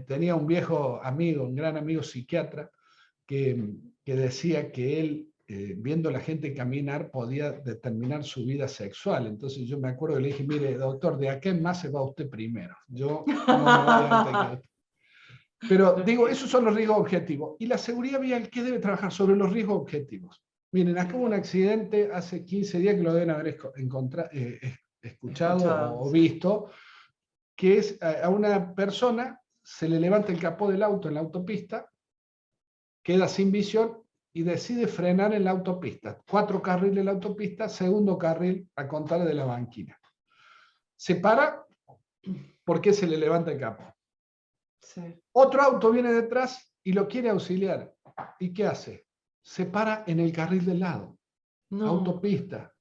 Speaker 2: tenía un viejo amigo, un gran amigo psiquiatra, que decía que él, viendo a la gente caminar, podía determinar su vida sexual. Entonces yo me acuerdo que le dije, mire, doctor, de acá en más se va usted primero. Yo no me voy antes que usted. Pero digo, esos son los riesgos objetivos. Y la seguridad vial, ¿qué debe trabajar sobre los riesgos objetivos? Miren, acá hubo un accidente hace 15 días que lo deben haber escuchado o visto, que es a una persona se le levanta el capó del auto en la autopista, queda sin visión y decide frenar en la autopista. 4 carriles en la autopista, segundo carril a contar de la banquina. Se para porque se le levanta el capó. Sí. Otro auto viene detrás y lo quiere auxiliar. ¿Y qué hace? Se para en el carril del lado, autopista.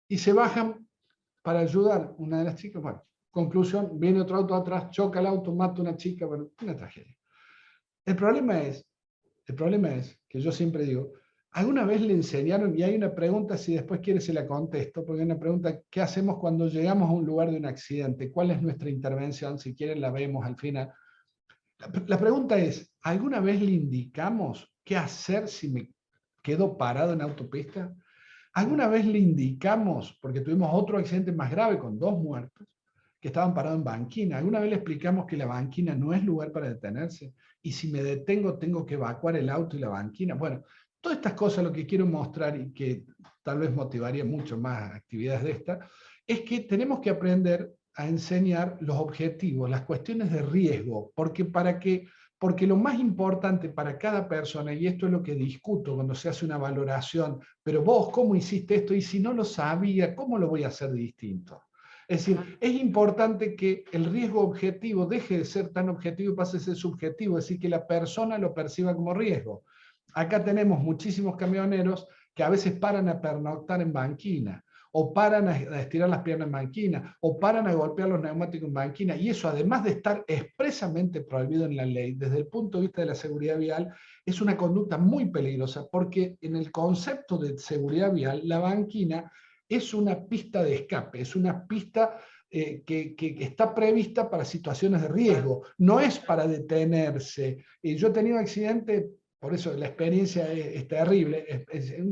Speaker 2: Y se bajan para ayudar una de las chicas. Bueno, conclusión, viene otro auto atrás, choca el auto, mata a una chica, bueno, una tragedia. El problema es que yo siempre digo, ¿alguna vez le enseñaron? Y hay una pregunta, si después quiere se la contesto, porque hay una pregunta, ¿qué hacemos cuando llegamos a un lugar de un accidente? ¿Cuál es nuestra intervención? Si quieren la vemos al final. La pregunta es, ¿alguna vez le indicamos qué hacer si me quedo parado en autopista? ¿Alguna vez le indicamos, porque tuvimos otro accidente más grave con 2 muertos, que estaban parados en banquina? ¿Alguna vez le explicamos que la banquina no es lugar para detenerse? Y si me detengo, tengo que evacuar el auto y la banquina. Bueno, todas estas cosas lo que quiero mostrar y que tal vez motivaría mucho más actividades de esta, es que tenemos que aprender a enseñar los objetivos, las cuestiones de riesgo, porque lo más importante para cada persona, y esto es lo que discuto cuando se hace una valoración, pero vos, ¿cómo hiciste esto? Y si no lo sabía, ¿cómo lo voy a hacer distinto? Es decir, es importante que el riesgo objetivo deje de ser tan objetivo y pase a ser subjetivo, es decir, que la persona lo perciba como riesgo. Acá tenemos muchísimos camioneros que a veces paran a pernoctar en banquina, o paran a estirar las piernas en banquina, o paran a golpear los neumáticos en banquina, y eso, además de estar expresamente prohibido en la ley, desde el punto de vista de la seguridad vial, es una conducta muy peligrosa, porque en el concepto de seguridad vial, la banquina es una pista de escape, es una pista que está prevista para situaciones de riesgo, no es para detenerse. Yo he tenido accidentes, por eso la experiencia es terrible.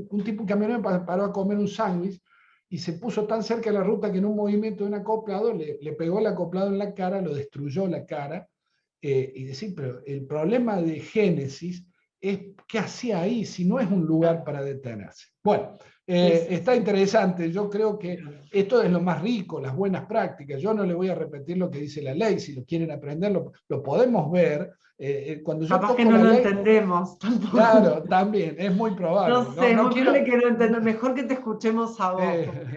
Speaker 2: Un tipo, un camionero paró a comer un sándwich y se puso tan cerca de la ruta que en un movimiento de un acoplado le pegó el acoplado en la cara, lo destruyó la cara. Y decir, pero el problema de Génesis es qué hacía ahí si no es un lugar para detenerse. Bueno, está interesante. Yo creo que esto es lo más rico, las buenas prácticas. Yo no le voy a repetir lo que dice la ley. Si lo quieren aprender, lo podemos ver. Cuando yo
Speaker 1: capaz que
Speaker 2: toco
Speaker 1: no
Speaker 2: la
Speaker 1: lo
Speaker 2: ley,
Speaker 1: entendemos tampoco.
Speaker 2: claro, también, es muy probable.
Speaker 1: No sé,
Speaker 2: no
Speaker 1: muy
Speaker 2: quiero...
Speaker 1: probable que no entendamos. Mejor que te escuchemos a vos.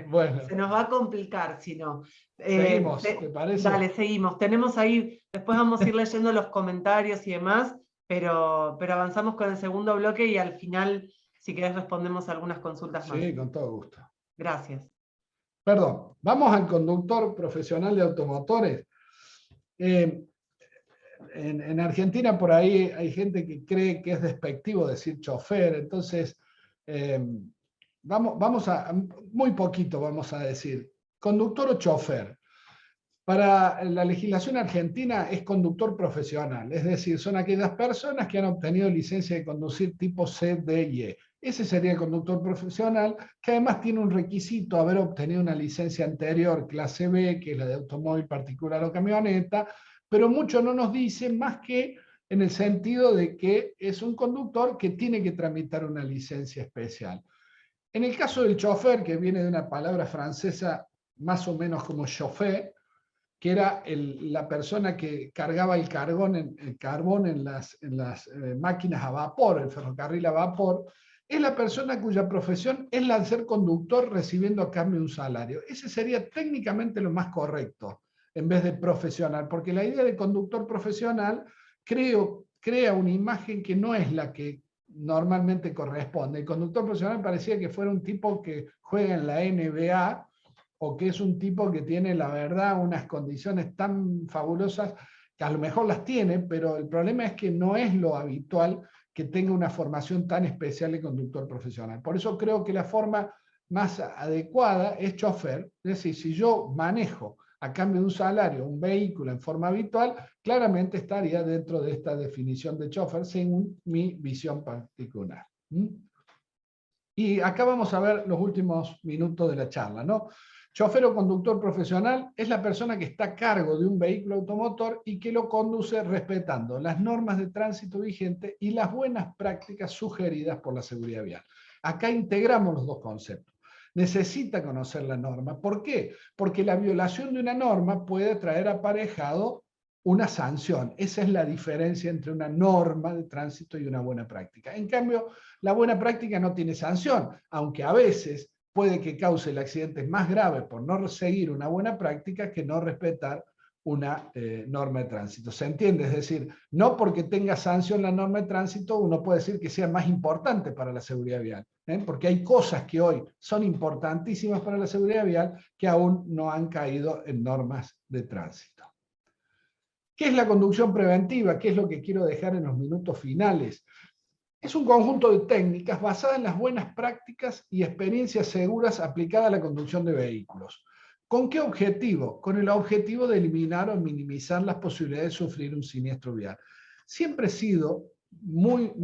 Speaker 2: Bueno.
Speaker 1: Se nos va a complicar si no.
Speaker 2: Seguimos, ¿te parece?
Speaker 1: Dale, seguimos. Tenemos ahí, después vamos a ir leyendo los comentarios y demás, pero avanzamos con el segundo bloque y al final, si querés, respondemos algunas consultas más.
Speaker 2: Sí, con todo gusto.
Speaker 1: Gracias.
Speaker 2: Perdón, vamos al conductor profesional de automotores. En Argentina por ahí hay gente que cree que es despectivo decir chofer, entonces vamos a, muy poquito vamos a decir, conductor o chofer. Para la legislación argentina es conductor profesional, es decir, son aquellas personas que han obtenido licencia de conducir tipo C, D y E. Ese sería el conductor profesional, que además tiene un requisito, haber obtenido una licencia anterior, clase B, que es la de automóvil particular o camioneta, pero mucho no nos dice más que en el sentido de que es un conductor que tiene que tramitar una licencia especial. En el caso del chofer, que viene de una palabra francesa más o menos como chauffeur, que era la persona que cargaba el carbón en las máquinas a vapor, el ferrocarril a vapor, es la persona cuya profesión es la de ser conductor recibiendo a cambio un salario. Ese sería técnicamente lo más correcto, en vez de profesional, porque la idea de conductor profesional crea una imagen que no es la que normalmente corresponde. El conductor profesional parecía que fuera un tipo que juega en la NBA, o que es un tipo que tiene, la verdad, unas condiciones tan fabulosas, que a lo mejor las tiene, pero el problema es que no es lo habitual que tenga una formación tan especial de conductor profesional. Por eso creo que la forma más adecuada es chofer, es decir, si yo manejo a cambio de un salario un vehículo en forma habitual, claramente estaría dentro de esta definición de chofer según mi visión particular. Y acá vamos a ver los últimos minutos de la charla, ¿no? Chofer o conductor profesional es la persona que está a cargo de un vehículo automotor y que lo conduce respetando las normas de tránsito vigentes y las buenas prácticas sugeridas por la seguridad vial. Acá integramos los dos conceptos. Necesita conocer la norma. ¿Por qué? Porque la violación de una norma puede traer aparejado una sanción. Esa es la diferencia entre una norma de tránsito y una buena práctica. En cambio, la buena práctica no tiene sanción, aunque a veces puede que cause el accidente más grave por no seguir una buena práctica que no respetar una norma de tránsito. ¿Se entiende? Es decir, no porque tenga sanción la norma de tránsito uno puede decir que sea más importante para la seguridad vial, porque hay cosas que hoy son importantísimas para la seguridad vial que aún no han caído en normas de tránsito. ¿Qué es la conducción preventiva? ¿Qué es lo que quiero dejar en los minutos finales? Es un conjunto de técnicas basadas en las buenas prácticas y experiencias seguras aplicadas a la conducción de vehículos. ¿Con qué objetivo? Con el objetivo de eliminar o minimizar las posibilidades de sufrir un siniestro vial. Siempre he sido muy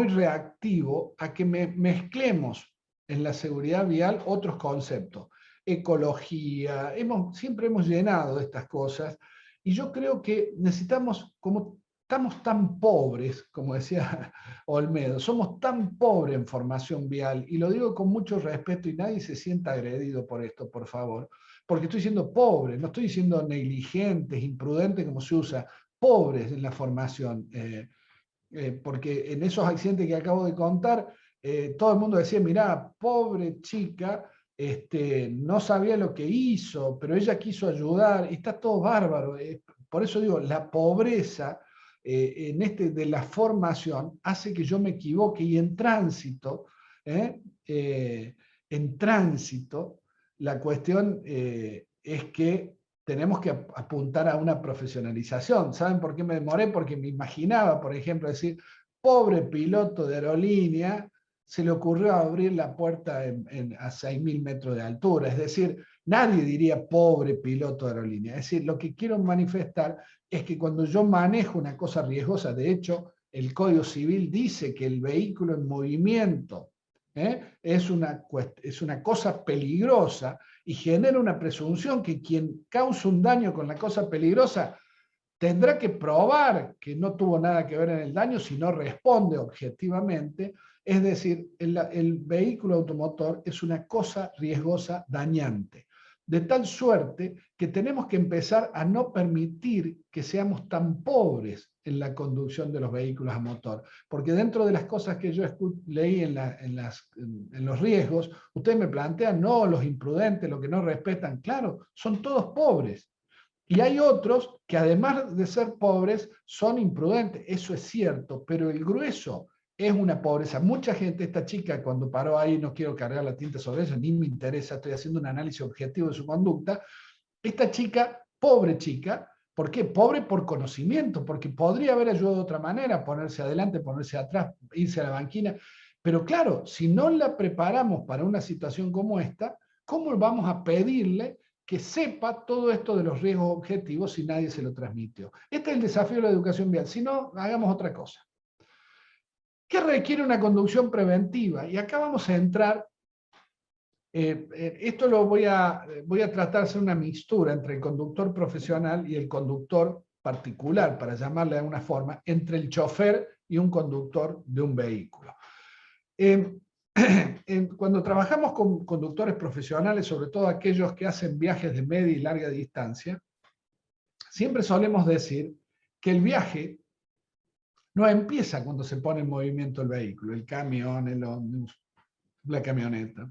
Speaker 2: reactivo a que mezclemos en la seguridad vial otros conceptos. Ecología, siempre hemos llenado de estas cosas y yo creo que necesitamos, como estamos tan pobres, como decía Olmedo, somos tan pobres en formación vial, y lo digo con mucho respeto y nadie se sienta agredido por esto, por favor, porque estoy diciendo pobres, no estoy diciendo negligentes, imprudentes como se usa, pobres en la formación, porque en esos accidentes que acabo de contar, todo el mundo decía, mirá, pobre chica, no sabía lo que hizo, pero ella quiso ayudar, y está todo bárbaro. Por eso digo, la pobreza de la formación hace que yo me equivoque y en tránsito en tránsito, la cuestión es que tenemos que apuntar a una profesionalización. ¿Saben por qué me demoré? Porque me imaginaba, por ejemplo, decir, pobre piloto de aerolínea, se le ocurrió abrir la puerta a 6.000 metros de altura. Es decir, nadie diría pobre piloto de aerolínea. Es decir, lo que quiero manifestar es que cuando yo manejo una cosa riesgosa, de hecho, el Código Civil dice que el vehículo en movimiento es una cosa peligrosa y genera una presunción que quien causa un daño con la cosa peligrosa tendrá que probar que no tuvo nada que ver en el daño si no responde objetivamente. Es decir, el vehículo automotor es una cosa riesgosa, dañante. De tal suerte que tenemos que empezar a no permitir que seamos tan pobres en la conducción de los vehículos a motor. Porque dentro de las cosas que yo leí en los riesgos, ustedes me plantean, no, los imprudentes, los que no respetan. Claro, son todos pobres. Y hay otros que además de ser pobres, son imprudentes. Eso es cierto, pero el grueso es una pobreza. Mucha gente, esta chica cuando paró ahí, no quiero cargar la tinta sobre ella, ni me interesa, estoy haciendo un análisis objetivo de su conducta. Esta chica, pobre chica, ¿por qué? Pobre por conocimiento, porque podría haber ayudado de otra manera, ponerse adelante, ponerse atrás, irse a la banquina. Pero claro, si no la preparamos para una situación como esta, ¿cómo vamos a pedirle que sepa todo esto de los riesgos objetivos si nadie se lo transmitió? Este es el desafío de la educación vial. Si no, hagamos otra cosa. ¿Qué requiere una conducción preventiva? Y acá vamos a entrar, esto lo voy a tratar de hacer una mixtura entre el conductor profesional y el conductor particular, para llamarle de alguna forma, entre el chofer y un conductor de un vehículo. Cuando trabajamos con conductores profesionales, sobre todo aquellos que hacen viajes de media y larga distancia, siempre solemos decir que el viaje no empieza cuando se pone en movimiento el vehículo, el camión, el ómnibus, la camioneta.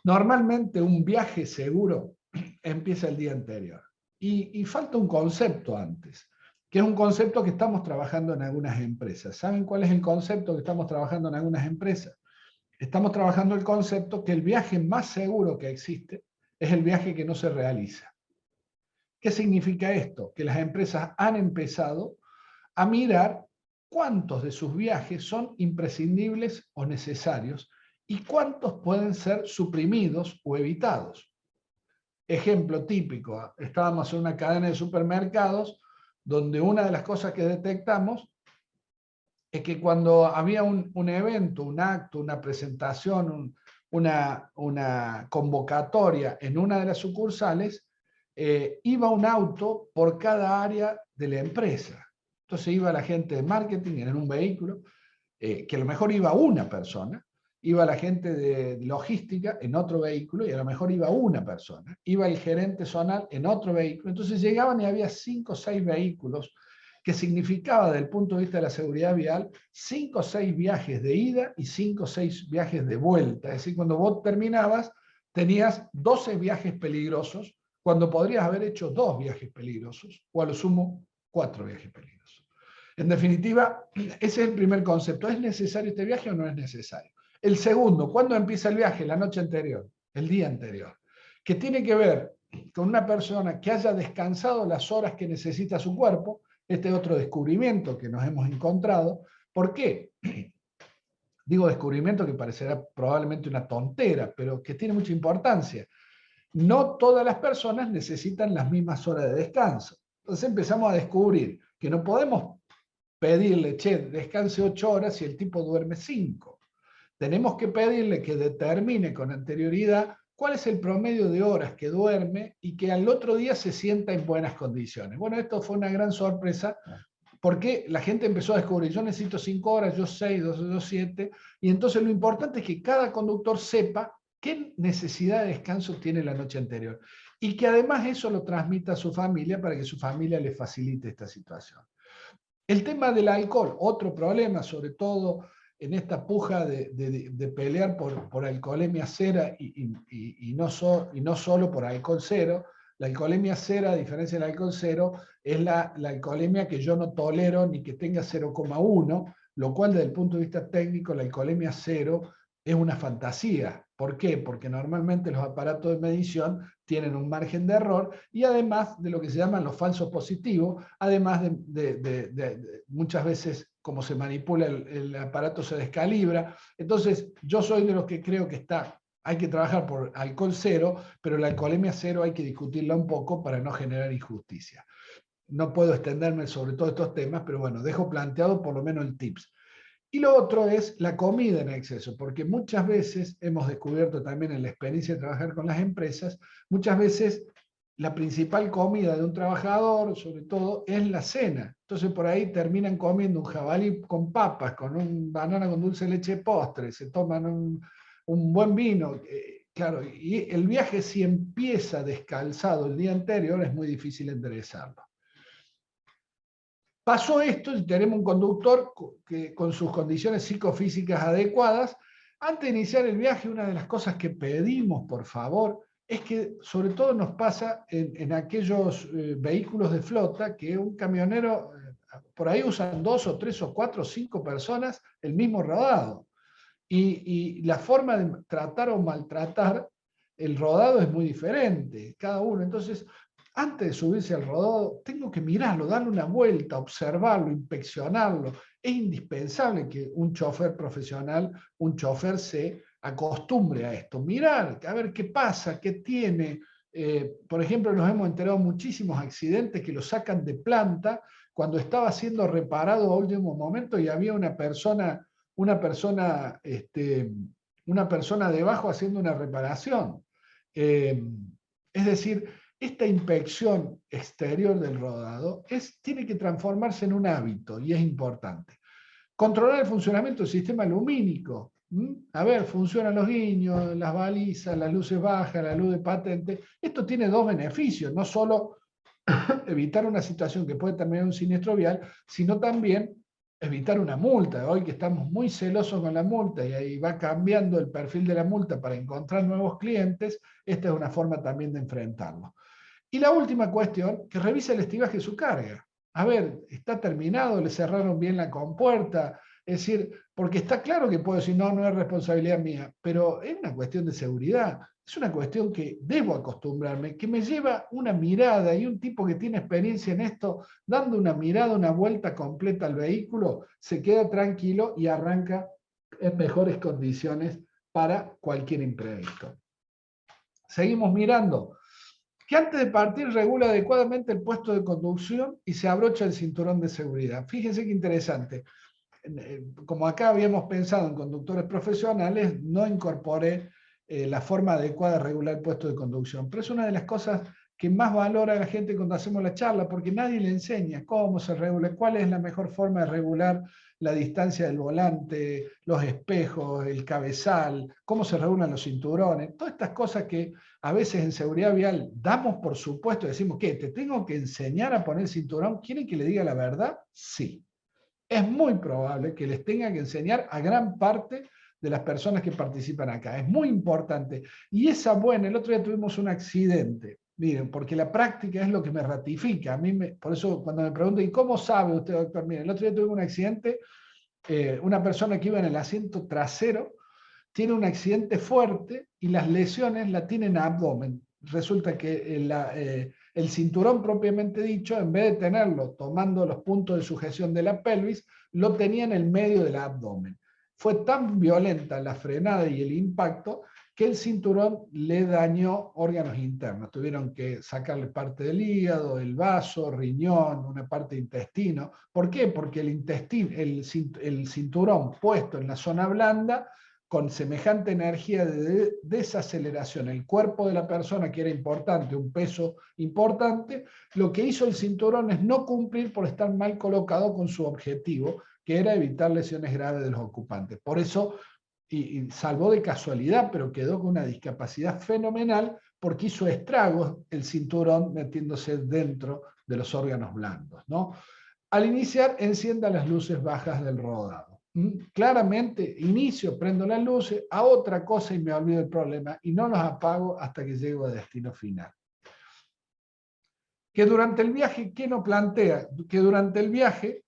Speaker 2: Normalmente un viaje seguro empieza el día anterior. Y falta un concepto antes, que es un concepto que estamos trabajando en algunas empresas. ¿Saben cuál es el concepto que estamos trabajando en algunas empresas? Estamos trabajando el concepto que el viaje más seguro que existe es el viaje que no se realiza. ¿Qué significa esto? Que las empresas han empezado a mirar cuántos de sus viajes son imprescindibles o necesarios y cuántos pueden ser suprimidos o evitados. Ejemplo típico, estábamos en una cadena de supermercados donde una de las cosas que detectamos es que cuando había un evento, un acto, una presentación, una convocatoria en una de las sucursales, iba un auto por cada área de la empresa. Entonces iba la gente de marketing en un vehículo, que a lo mejor iba una persona, iba la gente de logística en otro vehículo y a lo mejor iba una persona, iba el gerente zonal en otro vehículo. Entonces llegaban y había 5 o 6 vehículos, que significaba desde el punto de vista de la seguridad vial 5 o 6 viajes de ida y 5 o 6 viajes de vuelta. Es decir, cuando vos terminabas tenías 12 viajes peligrosos cuando podrías haber hecho 2 viajes peligrosos o a lo sumo 4 viajes peligrosos. En definitiva, ese es el primer concepto. ¿Es necesario este viaje o no es necesario? El segundo, ¿cuándo empieza el viaje? La noche anterior, el día anterior, que tiene que ver con una persona que haya descansado las horas que necesita su cuerpo. Este es otro descubrimiento que nos hemos encontrado. ¿Por qué? Digo descubrimiento que parecerá probablemente una tontera, pero que tiene mucha importancia. No todas las personas necesitan las mismas horas de descanso. Entonces empezamos a descubrir que no podemos pedirle, che, descanse 8 horas y el tipo duerme 5. Tenemos que pedirle que determine con anterioridad cuál es el promedio de horas que duerme y que al otro día se sienta en buenas condiciones. Bueno, esto fue una gran sorpresa porque la gente empezó a descubrir, yo necesito 5 horas, yo 6, yo 7, y entonces lo importante es que cada conductor sepa qué necesidad de descanso tiene la noche anterior y que además eso lo transmita a su familia para que su familia le facilite esta situación. El tema del alcohol, otro problema, sobre todo en esta puja de pelear por alcoholemia cero y no solo por alcohol cero. La alcoholemia cero, a diferencia del alcohol cero, es la alcoholemia que yo no tolero ni que tenga 0,1, lo cual desde el punto de vista técnico la alcoholemia cero es una fantasía. ¿Por qué? Porque normalmente los aparatos de medición tienen un margen de error y además de lo que se llaman los falsos positivos, además de muchas veces como se manipula el aparato se descalibra. Entonces yo soy de los que creo que hay que trabajar por alcohol cero, pero la alcoholemia cero hay que discutirla un poco para no generar injusticia. No puedo extenderme sobre todos estos temas, pero bueno, dejo planteado por lo menos el tips. Y lo otro es la comida en exceso, porque muchas veces hemos descubierto también en la experiencia de trabajar con las empresas, muchas veces la principal comida de un trabajador, sobre todo, es la cena. Entonces por ahí terminan comiendo un jabalí con papas, con un banana con dulce de leche postre, se toman un buen vino. Claro, y el viaje si empieza descalzado el día anterior es muy difícil enderezarlo. Pasó esto y tenemos un conductor que, con sus condiciones psicofísicas adecuadas. Antes de iniciar el viaje, una de las cosas que pedimos, por favor, es que sobre todo nos pasa en aquellos vehículos de flota que un camionero, por ahí usan 2 o 3 o 4 o 5 personas el mismo rodado. Y la forma de tratar o maltratar el rodado es muy diferente, cada uno. Entonces, antes de subirse al rodado, tengo que mirarlo, darle una vuelta, observarlo, inspeccionarlo. Es indispensable que un chofer profesional, un chofer se acostumbre a esto. Mirar, a ver qué pasa, qué tiene. Por ejemplo, nos hemos enterado de muchísimos accidentes que lo sacan de planta cuando estaba siendo reparado a último momento y había una persona debajo haciendo una reparación. Es decir, esta inspección exterior del rodado tiene que transformarse en un hábito y es importante. Controlar el funcionamiento del sistema lumínico. A ver, funcionan los guiños, las balizas, las luces bajas, la luz de patente. Esto tiene dos beneficios, no solo evitar una situación que puede terminar en un siniestro vial, sino también evitar una multa. Hoy que estamos muy celosos con la multa y ahí va cambiando el perfil de la multa para encontrar nuevos clientes, esta es una forma también de enfrentarlo. Y la última cuestión, que revise el estibaje de su carga. A ver, ¿está terminado? ¿Le cerraron bien la compuerta? Es decir, porque está claro que puedo decir, no, no es responsabilidad mía, pero es una cuestión de seguridad. Es una cuestión que debo acostumbrarme, que me lleva una mirada y un tipo que tiene experiencia en esto, dando una mirada, una vuelta completa al vehículo, se queda tranquilo y arranca en mejores condiciones para cualquier imprevisto. Seguimos mirando. Que antes de partir regula adecuadamente el puesto de conducción y se abrocha el cinturón de seguridad. Fíjense qué interesante. Como acá habíamos pensado en conductores profesionales, no incorporé la forma adecuada de regular el puesto de conducción. Pero es una de las cosas que más valora la gente cuando hacemos la charla, porque nadie le enseña cómo se regula, cuál es la mejor forma de regular la distancia del volante, los espejos, el cabezal, cómo se regulan los cinturones, todas estas cosas que a veces en seguridad vial damos por supuesto, decimos, ¿qué? ¿Te tengo que enseñar a poner cinturón? ¿Quieren que le diga la verdad? Sí. Es muy probable que les tenga que enseñar a gran parte de las personas que participan acá. Es muy importante. Y esa buena, el otro día tuvimos un accidente. Miren, porque la práctica es lo que me ratifica. A mí por eso cuando me preguntan, ¿y cómo sabe usted, doctor? Miren, el otro día tuvimos un accidente, una persona que iba en el asiento trasero, tiene un accidente fuerte y las lesiones la tiene en abdomen. Resulta que el cinturón propiamente dicho, en vez de tenerlo tomando los puntos de sujeción de la pelvis, lo tenía en el medio del abdomen. Fue tan violenta la frenada y el impacto que el cinturón le dañó órganos internos. Tuvieron que sacarle parte del hígado, el vaso, riñón, una parte de intestino. ¿Por qué? Porque el cinturón puesto en la zona blanda, con semejante energía de desaceleración, el cuerpo de la persona, que era importante, un peso importante, lo que hizo el cinturón es no cumplir por estar mal colocado con su objetivo, que era evitar lesiones graves de los ocupantes. Por eso, y salvó de casualidad, pero quedó con una discapacidad fenomenal, porque hizo estragos el cinturón metiéndose dentro de los órganos blandos, ¿no? Al iniciar, encienda las luces bajas del rodado. Claramente, inicio, prendo las luces, a otra cosa y me olvido el problema, y no los apago hasta que llego a destino final. Que durante el viaje, ¿qué nos plantea? Que durante el viaje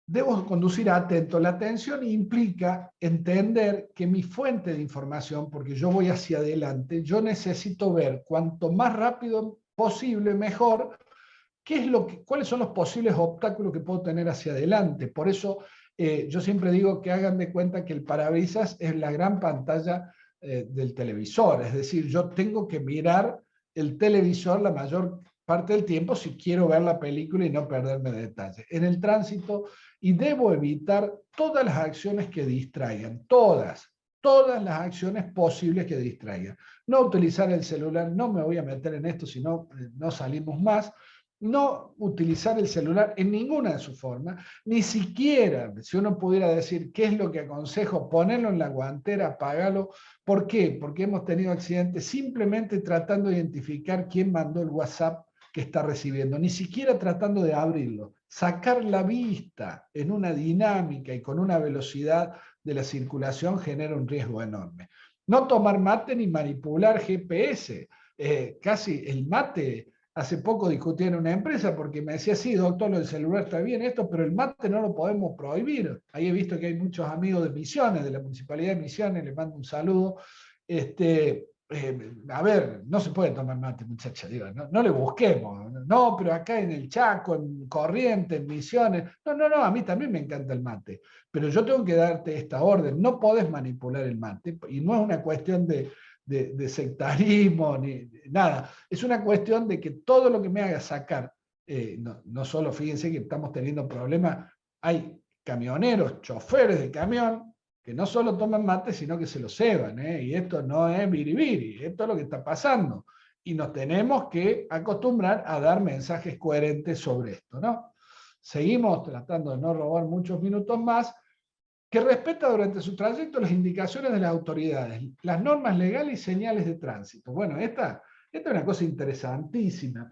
Speaker 2: debo conducir atento. La atención implica entender que mi fuente de información, porque yo voy hacia adelante, yo necesito ver cuanto más rápido posible, mejor, cuáles son los posibles obstáculos que puedo tener hacia adelante. Por eso yo siempre digo que hagan de cuenta que el parabrisas es la gran pantalla del televisor. Es decir, yo tengo que mirar el televisor la mayor parte del tiempo si quiero ver la película y no perderme de detalles. En el tránsito, y debo evitar todas las acciones que distraigan, todas las acciones posibles que distraigan. No utilizar el celular, no me voy a meter en esto, si no, no salimos más. No utilizar el celular en ninguna de sus formas, ni siquiera, si uno pudiera decir qué es lo que aconsejo, ponerlo en la guantera, apagarlo. ¿Por qué? Porque hemos tenido accidentes simplemente tratando de identificar quién mandó el WhatsApp que está recibiendo, ni siquiera tratando de abrirlo. Sacar la vista en una dinámica y con una velocidad de la circulación genera un riesgo enorme. No tomar mate ni manipular GPS. Casi el mate... Hace poco discutí en una empresa porque me decía, sí, doctor, lo del celular está bien esto, pero el mate no lo podemos prohibir. Ahí he visto que hay muchos amigos de Misiones, de la Municipalidad de Misiones, les mando un saludo. A ver, no se puede tomar mate, muchacha, digo, no le busquemos. No, pero acá en el Chaco, en Corrientes, en Misiones. No, a mí también me encanta el mate, pero yo tengo que darte esta orden. No podés manipular el mate, y no es una cuestión de sectarismo, ni nada. Es una cuestión de que todo lo que me haga sacar, no solo, fíjense que estamos teniendo problemas, hay camioneros, choferes de camión, que no solo toman mate, sino que se lo ceban, y esto no es biribiri, esto es lo que está pasando. Y nos tenemos que acostumbrar a dar mensajes coherentes sobre esto, ¿no? Seguimos tratando de no robar muchos minutos más. Que respeta durante su trayecto las indicaciones de las autoridades, las normas legales y señales de tránsito. Bueno, esta es una cosa interesantísima.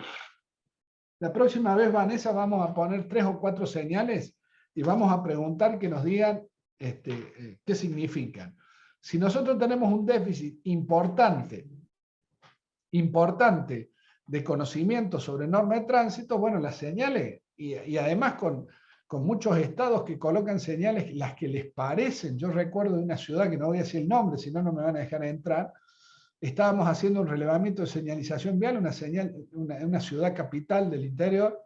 Speaker 2: La próxima vez, Vanessa, vamos a poner 3 o 4 señales y vamos a preguntar que nos digan qué significan. Si nosotros tenemos un déficit importante de conocimiento sobre normas de tránsito, bueno, las señales, y además con muchos estados que colocan señales, las que les parecen. Yo recuerdo de una ciudad, que no voy a decir el nombre, si no, no me van a dejar entrar, estábamos haciendo un relevamiento de señalización vial, una ciudad capital del interior,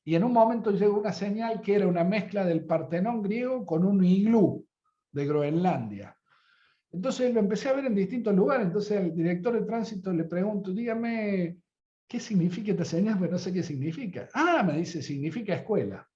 Speaker 2: y en un momento llegó una señal que era una mezcla del Partenón griego con un iglú de Groenlandia. Entonces lo empecé a ver en distintos lugares. Entonces al director de tránsito le pregunto, dígame, ¿qué significa esta señal? Pues no sé qué significa. Ah, me dice, significa escuela.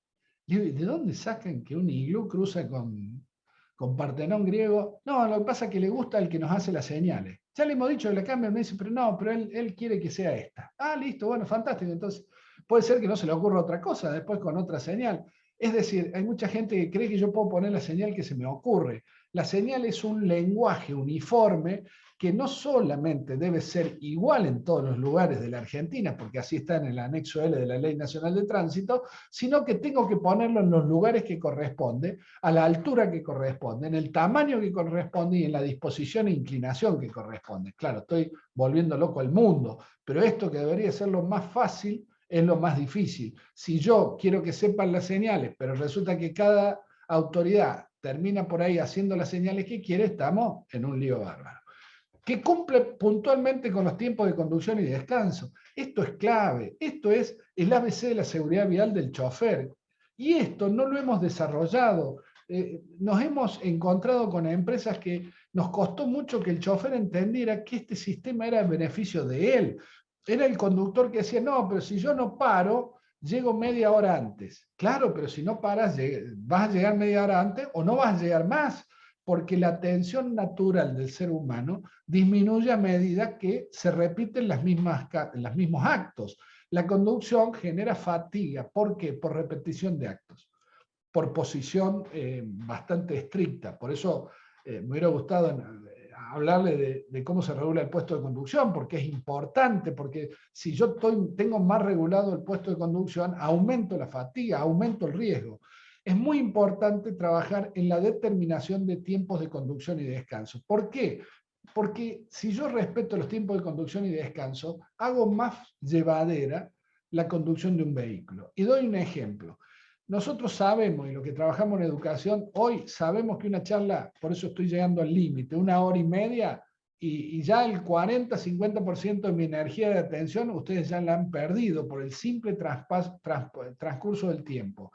Speaker 2: ¿De dónde sacan que un iglú cruza con Partenón griego? No, lo que pasa es que le gusta el que nos hace las señales. Ya le hemos dicho que la cambian, me dice, pero no, pero él quiere que sea esta. Ah, listo, bueno, fantástico. Entonces puede ser que no se le ocurra otra cosa después con otra señal. Es decir, hay mucha gente que cree que yo puedo poner la señal que se me ocurre. La señal es un lenguaje uniforme que no solamente debe ser igual en todos los lugares de la Argentina, porque así está en el anexo L de la Ley Nacional de Tránsito, sino que tengo que ponerlo en los lugares que corresponde, a la altura que corresponde, en el tamaño que corresponde y en la disposición e inclinación que corresponde. Claro, estoy volviendo loco al mundo, pero esto que debería ser lo más fácil es lo más difícil. Si yo quiero que sepan las señales, pero resulta que cada autoridad termina por ahí haciendo las señales que quiere, estamos en un lío bárbaro. Que cumple puntualmente con los tiempos de conducción y descanso. Esto es clave, esto es el ABC de la seguridad vial del chofer. Y esto no lo hemos desarrollado. Nos hemos encontrado con empresas que nos costó mucho que el chofer entendiera que este sistema era en beneficio de él. Era el conductor que decía, no, pero si yo no paro, llego media hora antes. Claro, pero si no paras, vas a llegar media hora antes o no vas a llegar más, porque la tensión natural del ser humano disminuye a medida que se repiten los mismos actos. La conducción genera fatiga. ¿Por qué? Por repetición de actos, por posición bastante estricta. Por eso me hubiera gustado hablarle de cómo se regula el puesto de conducción, porque es importante, porque si yo tengo más regulado el puesto de conducción, aumento la fatiga, aumento el riesgo. Es muy importante trabajar en la determinación de tiempos de conducción y de descanso. ¿Por qué? Porque si yo respeto los tiempos de conducción y de descanso, hago más llevadera la conducción de un vehículo. Y doy un ejemplo. nosotros sabemos, y lo que trabajamos en educación, hoy sabemos que una charla, por eso estoy llegando al límite, 1 hora y media, y ya el 40-50% de mi energía de atención ustedes ya la han perdido por el simple transcurso del tiempo.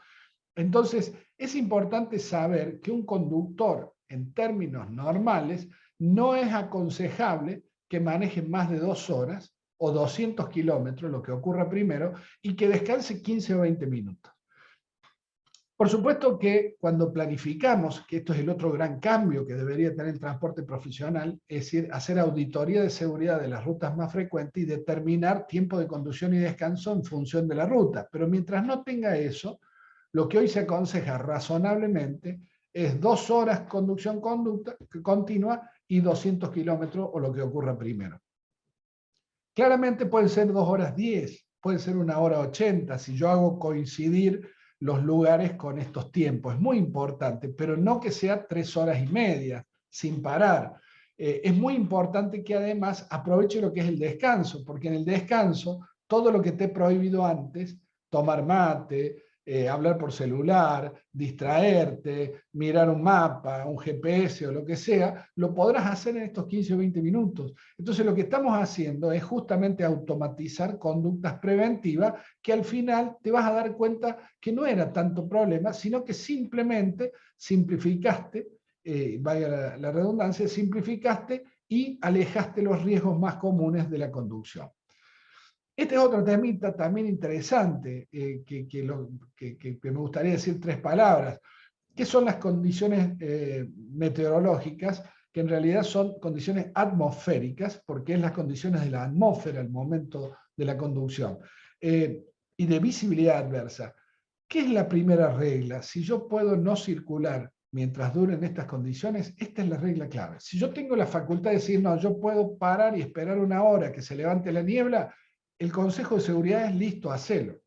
Speaker 2: Entonces, es importante saber que un conductor, en términos normales, no es aconsejable que maneje más de 2 horas o 200 kilómetros, lo que ocurra primero, y que descanse 15 o 20 minutos. Por supuesto que cuando planificamos, que esto es el otro gran cambio que debería tener el transporte profesional, es decir, hacer auditoría de seguridad de las rutas más frecuentes y determinar tiempo de conducción y descanso en función de la ruta. Pero mientras no tenga eso, lo que hoy se aconseja razonablemente es 2 horas conducción continua y 200 kilómetros o lo que ocurra primero. Claramente pueden ser 2 horas 10, puede ser 1 hora 80, si yo hago coincidir los lugares con estos tiempos. Es muy importante, pero no que sea 3 horas y media, sin parar. Es muy importante que además aproveche lo que es el descanso, porque en el descanso, todo lo que te he prohibido antes, tomar mate, hablar por celular, distraerte, mirar un mapa, un GPS o lo que sea, lo podrás hacer en estos 15 o 20 minutos. Entonces lo que estamos haciendo es justamente automatizar conductas preventivas que al final te vas a dar cuenta que no era tanto problema, sino que simplemente simplificaste, vaya la redundancia, simplificaste y alejaste los riesgos más comunes de la conducción. Este es otro temita también interesante, que me gustaría decir 3 palabras. ¿Qué son las condiciones meteorológicas? Que en realidad son condiciones atmosféricas, porque es las condiciones de la atmósfera al momento de la conducción. Y de visibilidad adversa. ¿Qué es la primera regla? Si yo puedo no circular mientras duren estas condiciones, esta es la regla clave. Si yo tengo la facultad de decir, no, yo puedo parar y esperar 1 hora que se levante la niebla, el Consejo de Seguridad es listo, hacelo.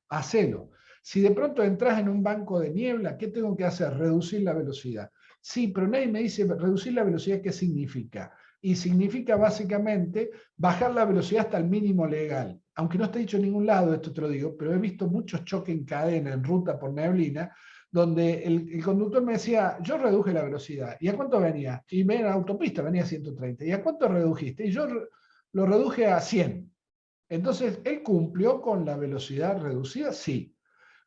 Speaker 2: Hacelo. Si de pronto entras en un banco de niebla, ¿qué tengo que hacer? Reducir la velocidad. Sí, pero nadie me dice reducir la velocidad, ¿qué significa? Y significa básicamente bajar la velocidad hasta el mínimo legal. Aunque no está dicho en ningún lado, esto te lo digo, pero he visto muchos choques en cadena, en ruta por neblina, donde el conductor me decía, yo reduje la velocidad. ¿Y a cuánto venía? Y en la autopista venía a 130. ¿Y a cuánto redujiste? Y yo lo reduje a 100. Entonces, ¿él cumplió con la velocidad reducida? Sí.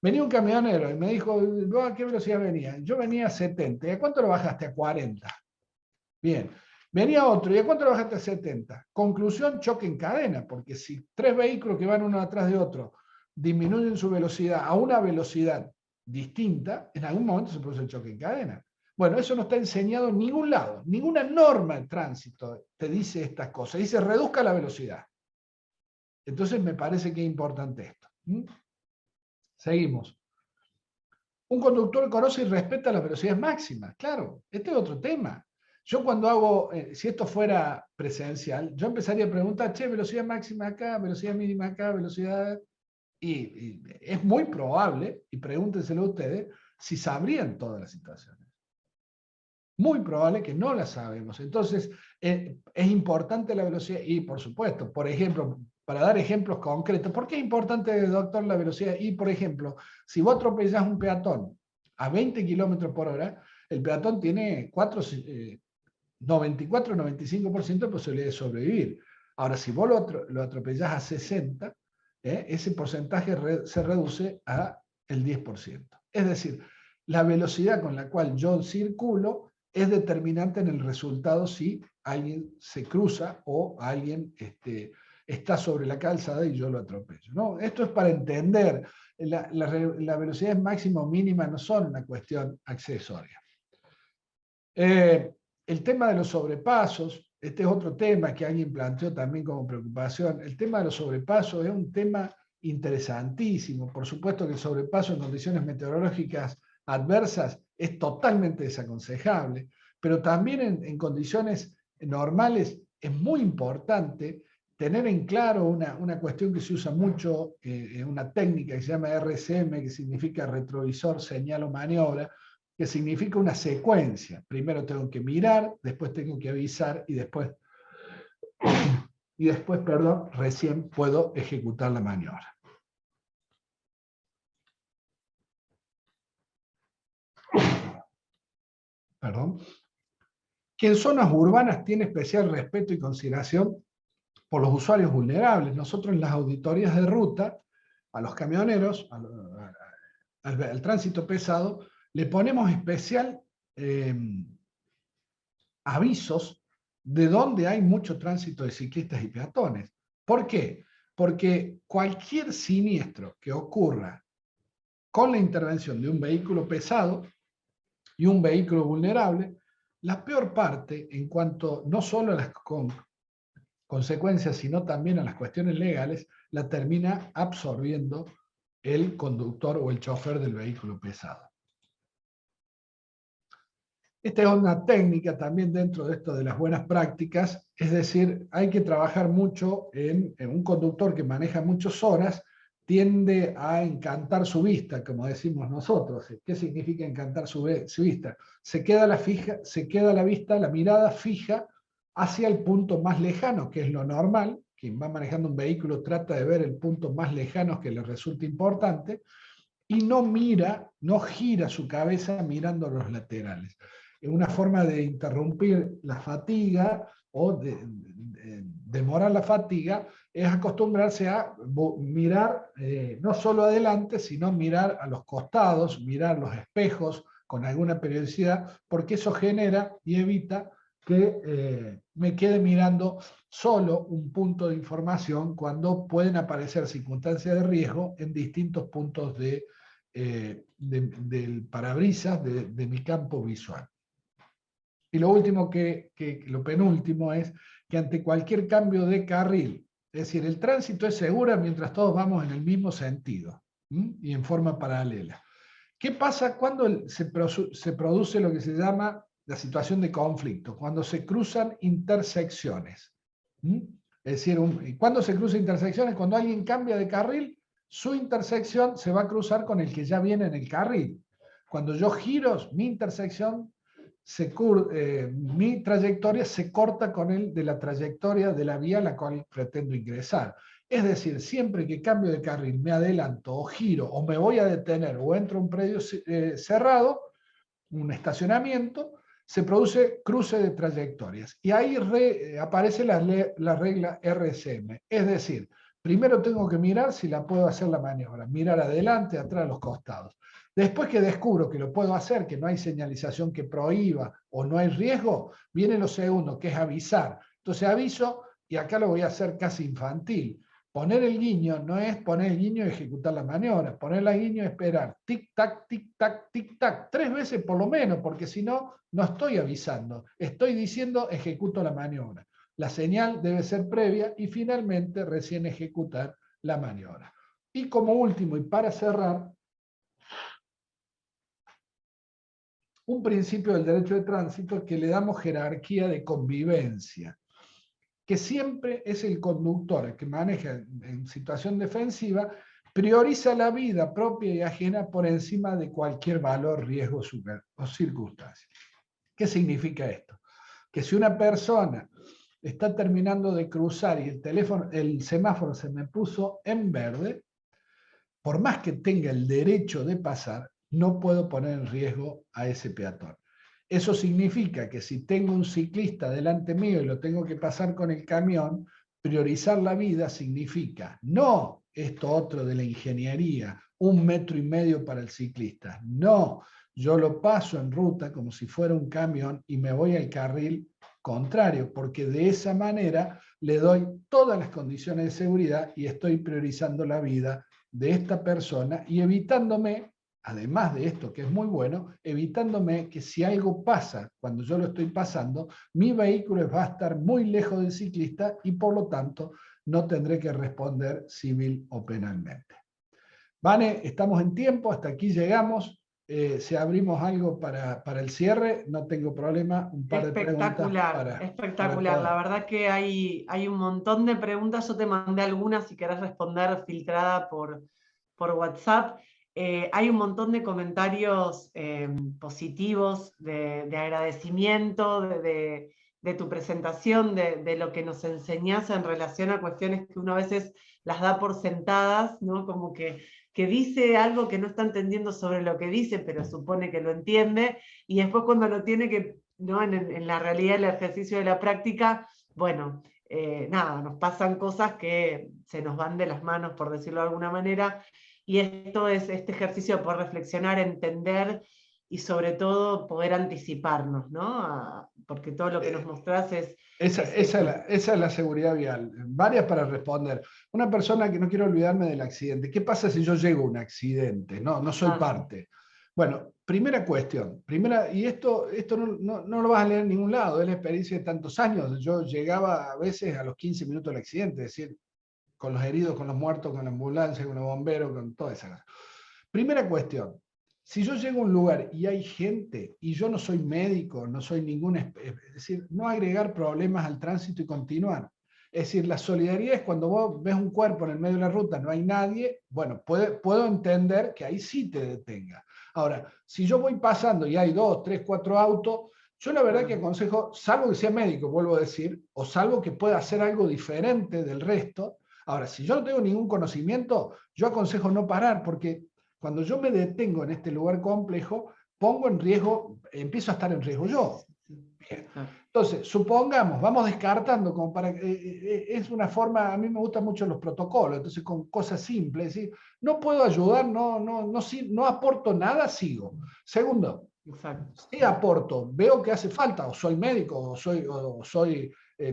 Speaker 2: Venía un camionero y me dijo, ¿a qué velocidad venía? Yo venía a 70. ¿Y a cuánto lo bajaste? A 40. Bien. Venía otro. ¿Y a cuánto lo bajaste? A 70. Conclusión, choque en cadena, porque si 3 vehículos que van uno atrás de otro disminuyen su velocidad a una velocidad distinta, en algún momento se produce el choque en cadena. Bueno, eso no está enseñado en ningún lado. Ninguna norma de tránsito te dice estas cosas. Dice, reduzca la velocidad. Entonces me parece que es importante esto. Seguimos. Un conductor conoce y respeta las velocidades máximas. Claro, este es otro tema. Yo cuando hago, si esto fuera presencial, yo empezaría a preguntar, che, velocidad máxima acá, velocidad mínima acá, velocidad... Y es muy probable, y pregúntenselo a ustedes, si sabrían todas las situaciones. Muy probable que no las sabemos. Entonces, es importante la velocidad. Y por supuesto, por ejemplo, para dar ejemplos concretos, ¿por qué es importante, doctor, la velocidad? Y, por ejemplo, si vos atropellás un peatón a 20 km por hora, el peatón tiene 94-95% de posibilidad de sobrevivir. Ahora, si vos lo atropellás a 60, ese porcentaje se reduce a el 10%. Es decir, la velocidad con la cual yo circulo es determinante en el resultado si alguien se cruza o alguien está sobre la calzada y yo lo atropello, ¿no? Esto es para entender, la velocidad máxima o mínima no son una cuestión accesoria. El tema de los sobrepasos, este es otro tema que alguien planteó también como preocupación. El tema de los sobrepasos es un tema interesantísimo. Por supuesto que el sobrepaso en condiciones meteorológicas adversas es totalmente desaconsejable, pero también en condiciones normales es muy importante tener en claro una cuestión que se usa mucho, una técnica que se llama RCM, que significa retrovisor, señal o maniobra, que significa una secuencia. Primero tengo que mirar, después tengo que avisar y después, recién puedo ejecutar la maniobra. que en zonas urbanas tiene especial respeto y consideración por los usuarios vulnerables. Nosotros en las auditorías de ruta, a los camioneros, al tránsito pesado, le ponemos especial avisos de donde hay mucho tránsito de ciclistas y peatones. ¿Por qué? Porque cualquier siniestro que ocurra con la intervención de un vehículo pesado y un vehículo vulnerable, la peor parte, en cuanto no solo a las consecuencias, sino también a las cuestiones legales, la termina absorbiendo el conductor o el chofer del vehículo pesado. Esta es una técnica también dentro de esto de las buenas prácticas, es decir, hay que trabajar mucho en un conductor que maneja muchas horas, tiende a encantar su vista, como decimos nosotros. ¿Qué significa encantar su vista? Se queda la vista, la mirada fija hacia el punto más lejano, que es lo normal. Quien va manejando un vehículo trata de ver el punto más lejano que le resulte importante, y no gira su cabeza mirando a los laterales. Una forma de interrumpir la fatiga o de demorar la fatiga es acostumbrarse a mirar no solo adelante, sino mirar a los costados, mirar los espejos con alguna periodicidad, porque eso genera y evita que me quede mirando solo un punto de información cuando pueden aparecer circunstancias de riesgo en distintos puntos del parabrisas de mi campo visual. Y lo último lo penúltimo es que ante cualquier cambio de carril, es decir, el tránsito es seguro mientras todos vamos en el mismo sentido y en forma paralela. ¿Qué pasa cuando se produce lo que se llama la situación de conflicto? Cuando se cruzan intersecciones. Es decir, ¿cuándo se cruzan intersecciones? Cuando alguien cambia de carril, su intersección se va a cruzar con el que ya viene en el carril. Cuando yo giro, mi intersección, mi trayectoria se corta con el de la trayectoria de la vía a la cual pretendo ingresar. Es decir, siempre que cambio de carril, me adelanto o giro o me voy a detener o entro a un predio cerrado, un estacionamiento, se produce cruce de trayectorias. Y ahí aparece la regla RSM. Es decir, primero tengo que mirar si la puedo hacer la maniobra, mirar adelante, atrás, a los costados. Después que descubro que lo puedo hacer, que no hay señalización que prohíba o no hay riesgo, viene lo segundo, que es avisar. Entonces aviso, y acá lo voy a hacer casi infantil. Poner el guiño no es poner el guiño y ejecutar la maniobra. Poner el guiño es esperar tic-tac, tic-tac, tic-tac, 3 veces por lo menos, porque si no, no estoy avisando. Estoy diciendo ejecuto la maniobra. La señal debe ser previa y finalmente recién ejecutar la maniobra. Y como último, y para cerrar, un principio del derecho de tránsito que le damos jerarquía de convivencia, que siempre es el conductor el que maneja en situación defensiva, prioriza la vida propia y ajena por encima de cualquier valor, riesgo o circunstancia. ¿Qué significa esto? Que si una persona está terminando de cruzar y el semáforo se me puso en verde, por más que tenga el derecho de pasar, no puedo poner en riesgo a ese peatón. Eso significa que si tengo un ciclista delante mío y lo tengo que pasar con el camión, priorizar la vida significa no esto otro de la ingeniería, 1,5 metros para el ciclista. No, yo lo paso en ruta como si fuera un camión y me voy al carril contrario, porque de esa manera le doy todas las condiciones de seguridad y estoy priorizando la vida de esta persona y evitándome, además de esto que es muy bueno, evitándome que si algo pasa cuando yo lo estoy pasando, mi vehículo va a estar muy lejos del ciclista y por lo tanto no tendré que responder civil o penalmente. Vane, estamos en tiempo, hasta aquí llegamos. Si abrimos algo para el cierre, no tengo problema. Un par de preguntas
Speaker 1: espectacular. La verdad que hay un montón de preguntas. Yo te mandé algunas si querés responder filtrada por WhatsApp. Hay un montón de comentarios positivos, de agradecimiento, de de tu presentación, de lo que nos enseñás en relación a cuestiones que uno a veces las da por sentadas, ¿no? Como que dice algo que no está entendiendo sobre lo que dice, pero supone que lo entiende, y después cuando lo tiene que, ¿no? En la realidad del ejercicio de la práctica, bueno, nada, nos pasan cosas que se nos van de las manos, por decirlo de alguna manera, y esto es este ejercicio de poder reflexionar, entender y sobre todo poder anticiparnos, ¿no? Porque todo lo que nos mostrás es...
Speaker 2: Esa es la seguridad vial. Varias para responder. Una persona que no quiero olvidarme del accidente. ¿Qué pasa si yo llego a un accidente? No soy parte. Bueno, primera cuestión. Y esto no lo vas a leer en ningún lado. Es la experiencia de tantos años. Yo llegaba a veces a los 15 minutos del accidente, es decir, con los heridos, con los muertos, con la ambulancia, con los bomberos, con toda esa cosa. Primera cuestión. Si yo llego a un lugar y hay gente, y yo no soy médico, no soy ningún... Es decir, no agregar problemas al tránsito y continuar. Es decir, la solidaridad es cuando vos ves un cuerpo en el medio de la ruta, no hay nadie, bueno, puedo entender que ahí sí te detenga. Ahora, si yo voy pasando y hay 2, 3, 4 autos, yo la verdad que aconsejo, salvo que sea médico, vuelvo a decir, o salvo que pueda hacer algo diferente del resto. Ahora, si yo no tengo ningún conocimiento, yo aconsejo no parar, porque cuando yo me detengo en este lugar complejo, pongo en riesgo, empiezo a estar en riesgo yo. Bien. Entonces, supongamos, vamos descartando, como para, es una forma, a mí me gustan mucho los protocolos, entonces con cosas simples, es decir, no puedo ayudar, no aporto nada, sigo. Segundo, si aporto, veo que hace falta, o soy médico,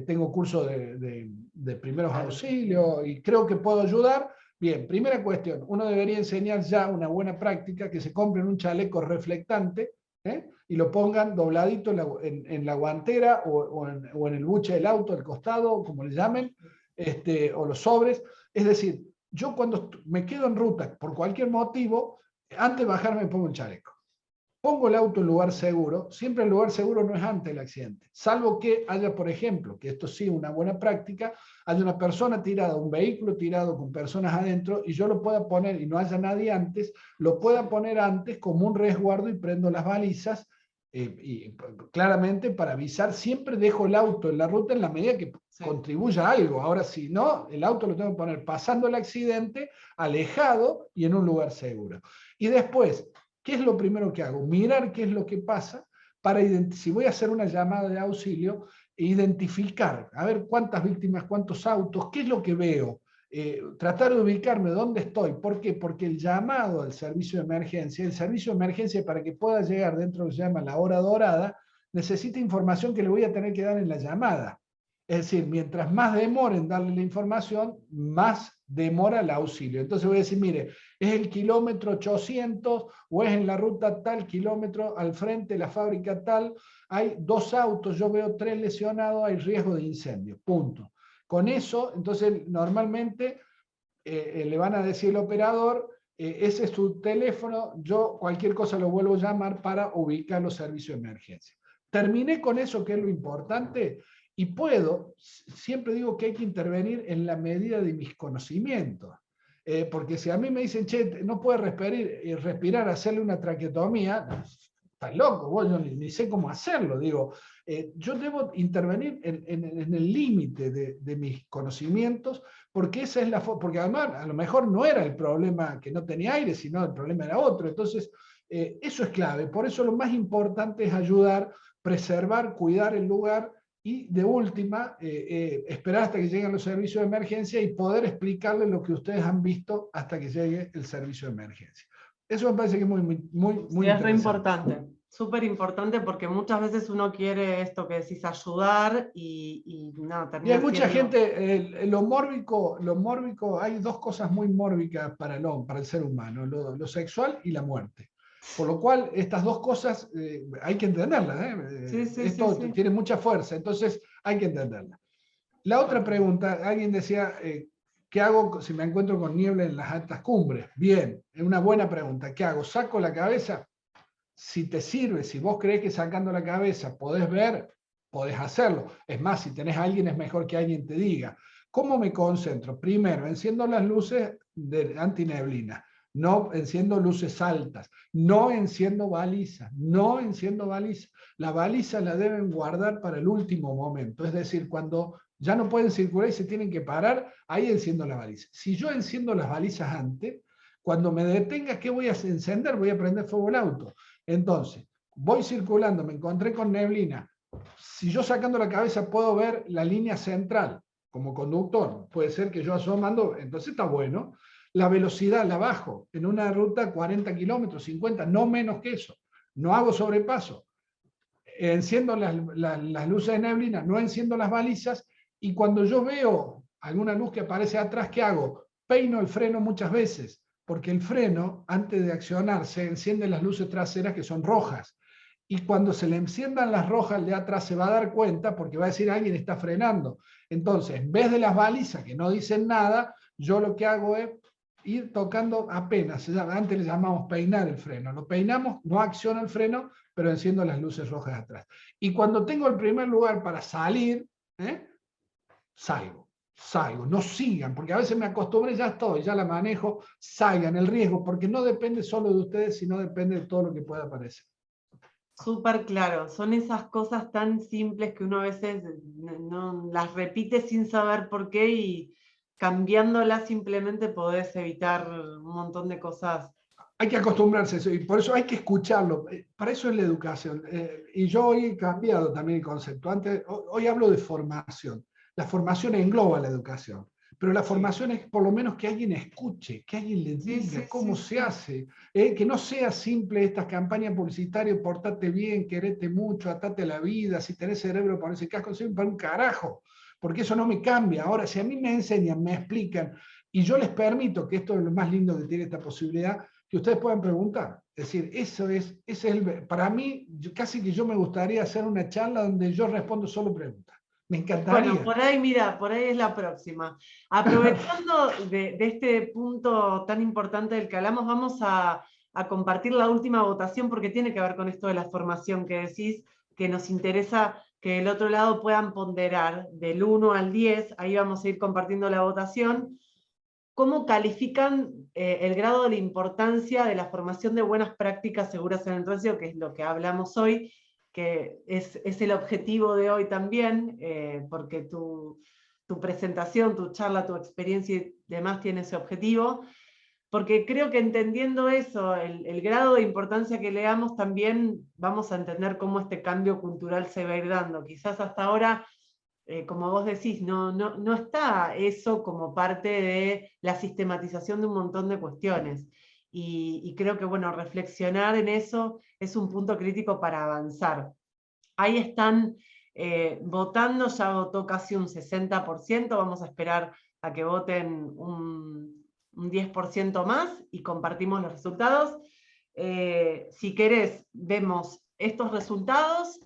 Speaker 2: tengo curso de primeros auxilios y creo que puedo ayudar. Bien, primera cuestión, uno debería enseñar ya una buena práctica, que se compren un chaleco reflectante y lo pongan dobladito en la guantera o en el buche del auto, al costado, como le llamen, o los sobres. Es decir, yo cuando me quedo en ruta por cualquier motivo, antes de bajarme me pongo un chaleco. Pongo el auto en lugar seguro, siempre el lugar seguro no es antes del accidente, salvo que haya, por ejemplo, que esto sí es una buena práctica, haya una persona tirada, un vehículo tirado con personas adentro y yo lo pueda poner y no haya nadie antes, lo pueda poner antes como un resguardo y prendo las balizas y claramente para avisar, siempre dejo el auto en la ruta en la medida que contribuya a algo. Ahora, si no, el auto lo tengo que poner pasando el accidente, alejado y en un lugar seguro. Y después, ¿qué es lo primero que hago? Mirar qué es lo que pasa para si voy a hacer una llamada de auxilio, identificar, a ver cuántas víctimas, cuántos autos, qué es lo que veo, tratar de ubicarme dónde estoy. ¿Por qué? Porque el llamado al servicio de emergencia para que pueda llegar dentro de lo que se llama la hora dorada, necesita información que le voy a tener que dar en la llamada. Es decir, mientras más demore en darle la información, más demora el auxilio. Entonces voy a decir, mire, es el kilómetro 800 o es en la ruta tal kilómetro, al frente de la fábrica tal, hay 2 autos, yo veo 3 lesionados, hay riesgo de incendio, punto. Con eso, entonces normalmente le van a decir al operador, ese es tu teléfono, yo cualquier cosa lo vuelvo a llamar para ubicar los servicios de emergencia. Terminé con eso, que es lo importante. Y siempre digo que hay que intervenir en la medida de mis conocimientos. Porque si a mí me dicen, che, no puedes respirar, hacerle una traqueotomía, estás loco, yo ni sé cómo hacerlo. Digo, yo debo intervenir en el límite de mis conocimientos, porque esa es la forma, porque además a lo mejor no era el problema que no tenía aire, sino el problema era otro. Entonces, eso es clave. Por eso lo más importante es ayudar, preservar, cuidar el lugar, y de última, esperar hasta que lleguen los servicios de emergencia y poder explicarles lo que ustedes han visto hasta que llegue el servicio de emergencia. Eso me parece que es muy
Speaker 1: sí, es re importante, súper importante, porque muchas veces uno quiere esto que decís, ayudar y no, termina.
Speaker 2: Y hay mucha gente, lo mórbico, hay 2 cosas muy mórbicas para el ser humano, lo sexual y la muerte. Por lo cual, estas 2 cosas hay que entenderlas. Esto tiene mucha fuerza, entonces hay que entenderlas. La otra pregunta, alguien decía, ¿qué hago si me encuentro con niebla en las altas cumbres? Bien, es una buena pregunta. ¿Qué hago? ¿Saco la cabeza? Si te sirve, si vos crees que sacando la cabeza podés ver, podés hacerlo. Es más, si tenés a alguien, es mejor que alguien te diga. ¿Cómo me concentro? Primero, enciendo las luces de antineblina. no enciendo luces altas, no enciendo balizas, no enciendo balizas. La baliza la deben guardar para el último momento, es decir, cuando ya no pueden circular y se tienen que parar, ahí enciendo la baliza. Si yo enciendo las balizas antes, cuando me detenga, ¿qué voy a encender? Voy a prender fuego el auto. Entonces, voy circulando, me encontré con neblina. Si yo sacando la cabeza puedo ver la línea central como conductor, puede ser que yo asomando, entonces está bueno. La velocidad la bajo en una ruta 40 kilómetros, 50, no menos que eso. No hago sobrepaso. Enciendo las luces de neblina, no enciendo las balizas, y cuando yo veo alguna luz que aparece atrás, ¿qué hago? Peino el freno muchas veces, porque el freno, antes de accionarse, enciende las luces traseras que son rojas. Y cuando se le enciendan las rojas, el de atrás se va a dar cuenta porque va a decir alguien está frenando. Entonces, en vez de las balizas que no dicen nada, yo lo que hago es ir tocando apenas. Antes le llamamos peinar el freno. Lo peinamos, no acciona el freno, pero enciendo las luces rojas atrás. Y cuando tengo el primer lugar para salir, salgo. No sigan, porque a veces me acostumbré, ya estoy, ya la manejo, salgan el riesgo, porque no depende solo de ustedes, sino depende de todo lo que pueda aparecer.
Speaker 1: Súper claro, son esas cosas tan simples que uno a veces no las repite sin saber por qué, y cambiándolas simplemente podés evitar un montón de cosas.
Speaker 2: Hay que acostumbrarse a eso, y por eso hay que escucharlo. Para eso es la educación. Y yo hoy he cambiado también el concepto. Hoy hablo de formación. La formación engloba la educación, pero la formación es por lo menos que alguien escuche, que alguien le diga cómo se hace, que no sea simple estas campañas publicitarias, portate bien, querete mucho, atate a la vida, si tenés cerebro ponés casco, sirve para un carajo, porque eso no me cambia. Ahora, si a mí me enseñan, me explican, y yo les permito, que esto es lo más lindo que tiene esta posibilidad, que ustedes puedan preguntar. Es decir, ese es para mí, casi que yo me gustaría hacer una charla donde yo respondo solo preguntas. Me encantaría.
Speaker 1: Bueno, por ahí, mira, por ahí es la próxima. Aprovechando de este punto tan importante del que hablamos, vamos a compartir la última votación, porque tiene que ver con esto de la formación que decís, que nos interesa que del otro lado puedan ponderar del 1 al 10, ahí vamos a ir compartiendo la votación. ¿Cómo califican el grado de la importancia de la formación de buenas prácticas seguras en el tránsito, que es lo que hablamos hoy, que es el objetivo de hoy también, porque tu presentación, tu charla, tu experiencia y demás tiene ese objetivo? Porque creo que entendiendo eso, el grado de importancia que le damos, también vamos a entender cómo este cambio cultural se va a ir dando. Quizás hasta ahora, como vos decís, no está eso como parte de la sistematización de un montón de cuestiones. Y creo que, bueno, reflexionar en eso es un punto crítico para avanzar. Ahí están votando, ya votó casi un 60%, vamos a esperar a que voten un 10% más y compartimos los resultados. Si querés, vemos estos resultados.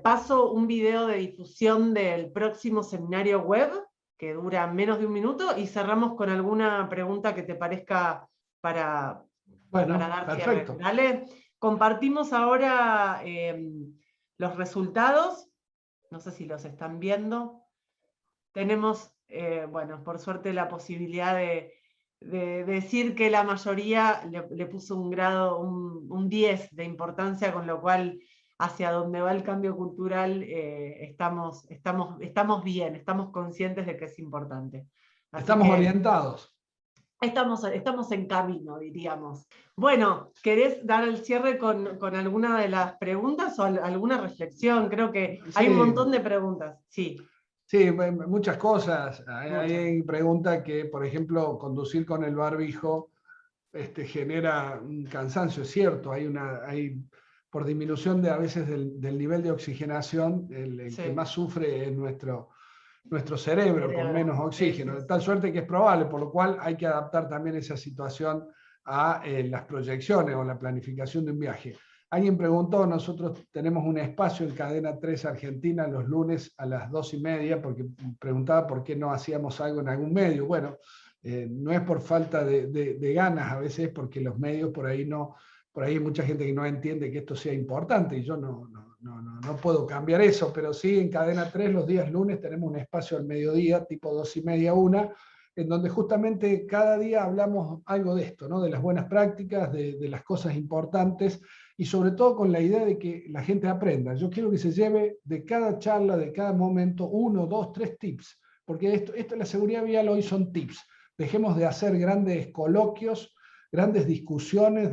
Speaker 1: Paso un video de difusión del próximo seminario web, que dura menos de un minuto, y cerramos con alguna pregunta que te parezca para dar
Speaker 2: perfecto.
Speaker 1: cierre. ¿Dale? Compartimos ahora los resultados. No sé si los están viendo. Tenemos, bueno, por suerte la posibilidad de decir que la mayoría le puso un grado, un 10 de importancia, con lo cual hacia donde va el cambio cultural estamos bien, estamos conscientes de que es importante. Así
Speaker 2: estamos orientados.
Speaker 1: Estamos en camino, diríamos. Bueno, ¿querés dar el cierre con alguna de las preguntas o alguna reflexión? Creo que hay un montón de preguntas. Sí.
Speaker 2: Sí, muchas cosas. Hay preguntas que, por ejemplo, conducir con el barbijo genera un cansancio, es cierto. Hay por disminución a veces del nivel de oxigenación, el que más sufre es nuestro cerebro, con menos oxígeno, de tal suerte que es probable, por lo cual hay que adaptar también esa situación a las proyecciones o la planificación de un viaje. Alguien preguntó, nosotros tenemos un espacio en Cadena 3 Argentina los lunes a las 2:30, porque preguntaba por qué no hacíamos algo en algún medio. Bueno, no es por falta de ganas, a veces porque los medios por ahí hay mucha gente que no entiende que esto sea importante, y yo no puedo cambiar eso, pero sí en Cadena 3 los días lunes tenemos un espacio al mediodía, tipo 2:30, 1, en donde justamente cada día hablamos algo de esto, ¿no? De las buenas prácticas, de las cosas importantes, y sobre todo con la idea de que la gente aprenda. Yo quiero que se lleve de cada charla, de cada momento, 1, 2, 3 tips, porque esto de la seguridad vial hoy son tips. Dejemos de hacer grandes coloquios, grandes discusiones,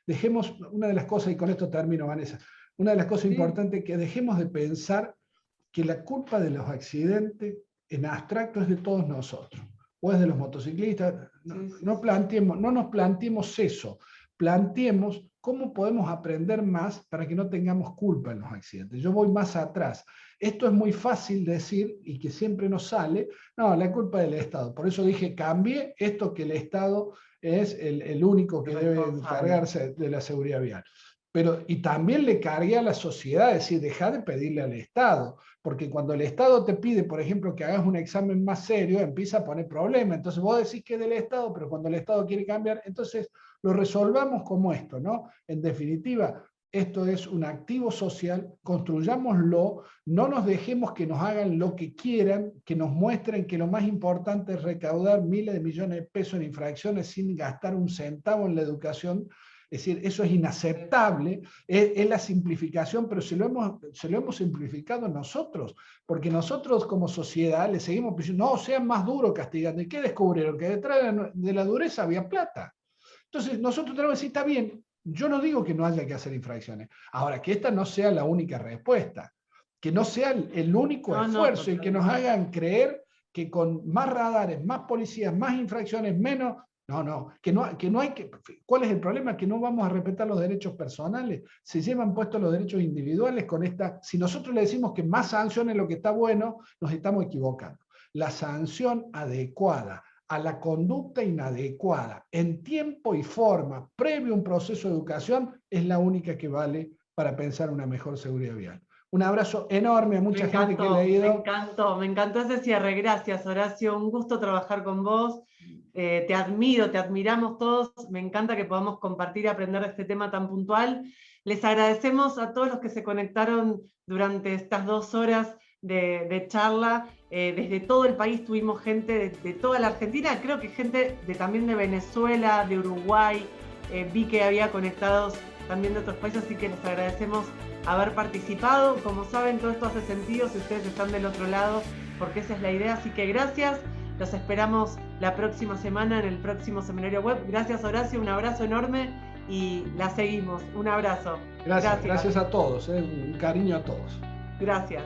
Speaker 2: dejemos, una de las cosas, y con esto termino, Vanessa, una de las cosas importantes, que dejemos de pensar que la culpa de los accidentes en abstracto es de todos nosotros, o es de los motociclistas. No nos planteemos eso, planteemos cómo podemos aprender más para que no tengamos culpa en los accidentes. Yo voy más atrás. Esto es muy fácil decir, y que siempre nos sale, no, la culpa del Estado. Por eso dije, cambie esto, que el Estado es el único que debe encargarse de la seguridad vial. Y también le cargué a la sociedad, es decir, deja de pedirle al Estado, porque cuando el Estado te pide, por ejemplo, que hagas un examen más serio, empieza a poner problemas. Entonces vos decís que es del Estado, pero cuando el Estado quiere cambiar, entonces lo resolvamos como esto, ¿no? En definitiva, esto es un activo social, construyámoslo, no nos dejemos que nos hagan lo que quieran, que nos muestren que lo más importante es recaudar miles de millones de pesos en infracciones sin gastar un centavo en la educación. Es decir, eso es inaceptable, es la simplificación, pero se lo hemos simplificado nosotros, porque nosotros como sociedad le seguimos diciendo, no, sean más duros castigando. ¿Y qué descubrieron? Que detrás de la dureza había plata. Entonces nosotros tenemos que decir, está bien, yo no digo que no haya que hacer infracciones. Ahora, que esta no sea la única respuesta, que no sea el único esfuerzo, y que nos hagan creer que con más radares, más policías, más infracciones, menos... que no hay que... ¿Cuál es el problema? Que no vamos a respetar los derechos personales. Se llevan puestos los derechos individuales con esta... Si nosotros le decimos que más sanción es lo que está bueno, nos estamos equivocando. La sanción adecuada a la conducta inadecuada, en tiempo y forma, previo a un proceso de educación, es la única que vale para pensar una mejor seguridad vial. Un abrazo enorme a mucha gente que he leído.
Speaker 1: Me encantó ese cierre. Gracias, Horacio. Un gusto trabajar con vos. Te admiro, te admiramos todos. Me encanta que podamos compartir y aprender de este tema tan puntual. Les agradecemos a todos los que se conectaron durante estas 2 horas de charla. Desde todo el país tuvimos gente de toda la Argentina, creo que gente también de Venezuela, de Uruguay. Vi que había conectados también de otros países, así que les agradecemos haber participado. Como saben, todo esto hace sentido si ustedes están del otro lado, porque esa es la idea. Así que gracias. Los esperamos la próxima semana en el próximo seminario web. Gracias, Horacio, un abrazo enorme y la seguimos. Un abrazo.
Speaker 2: Gracias a todos, un cariño a todos.
Speaker 1: Gracias.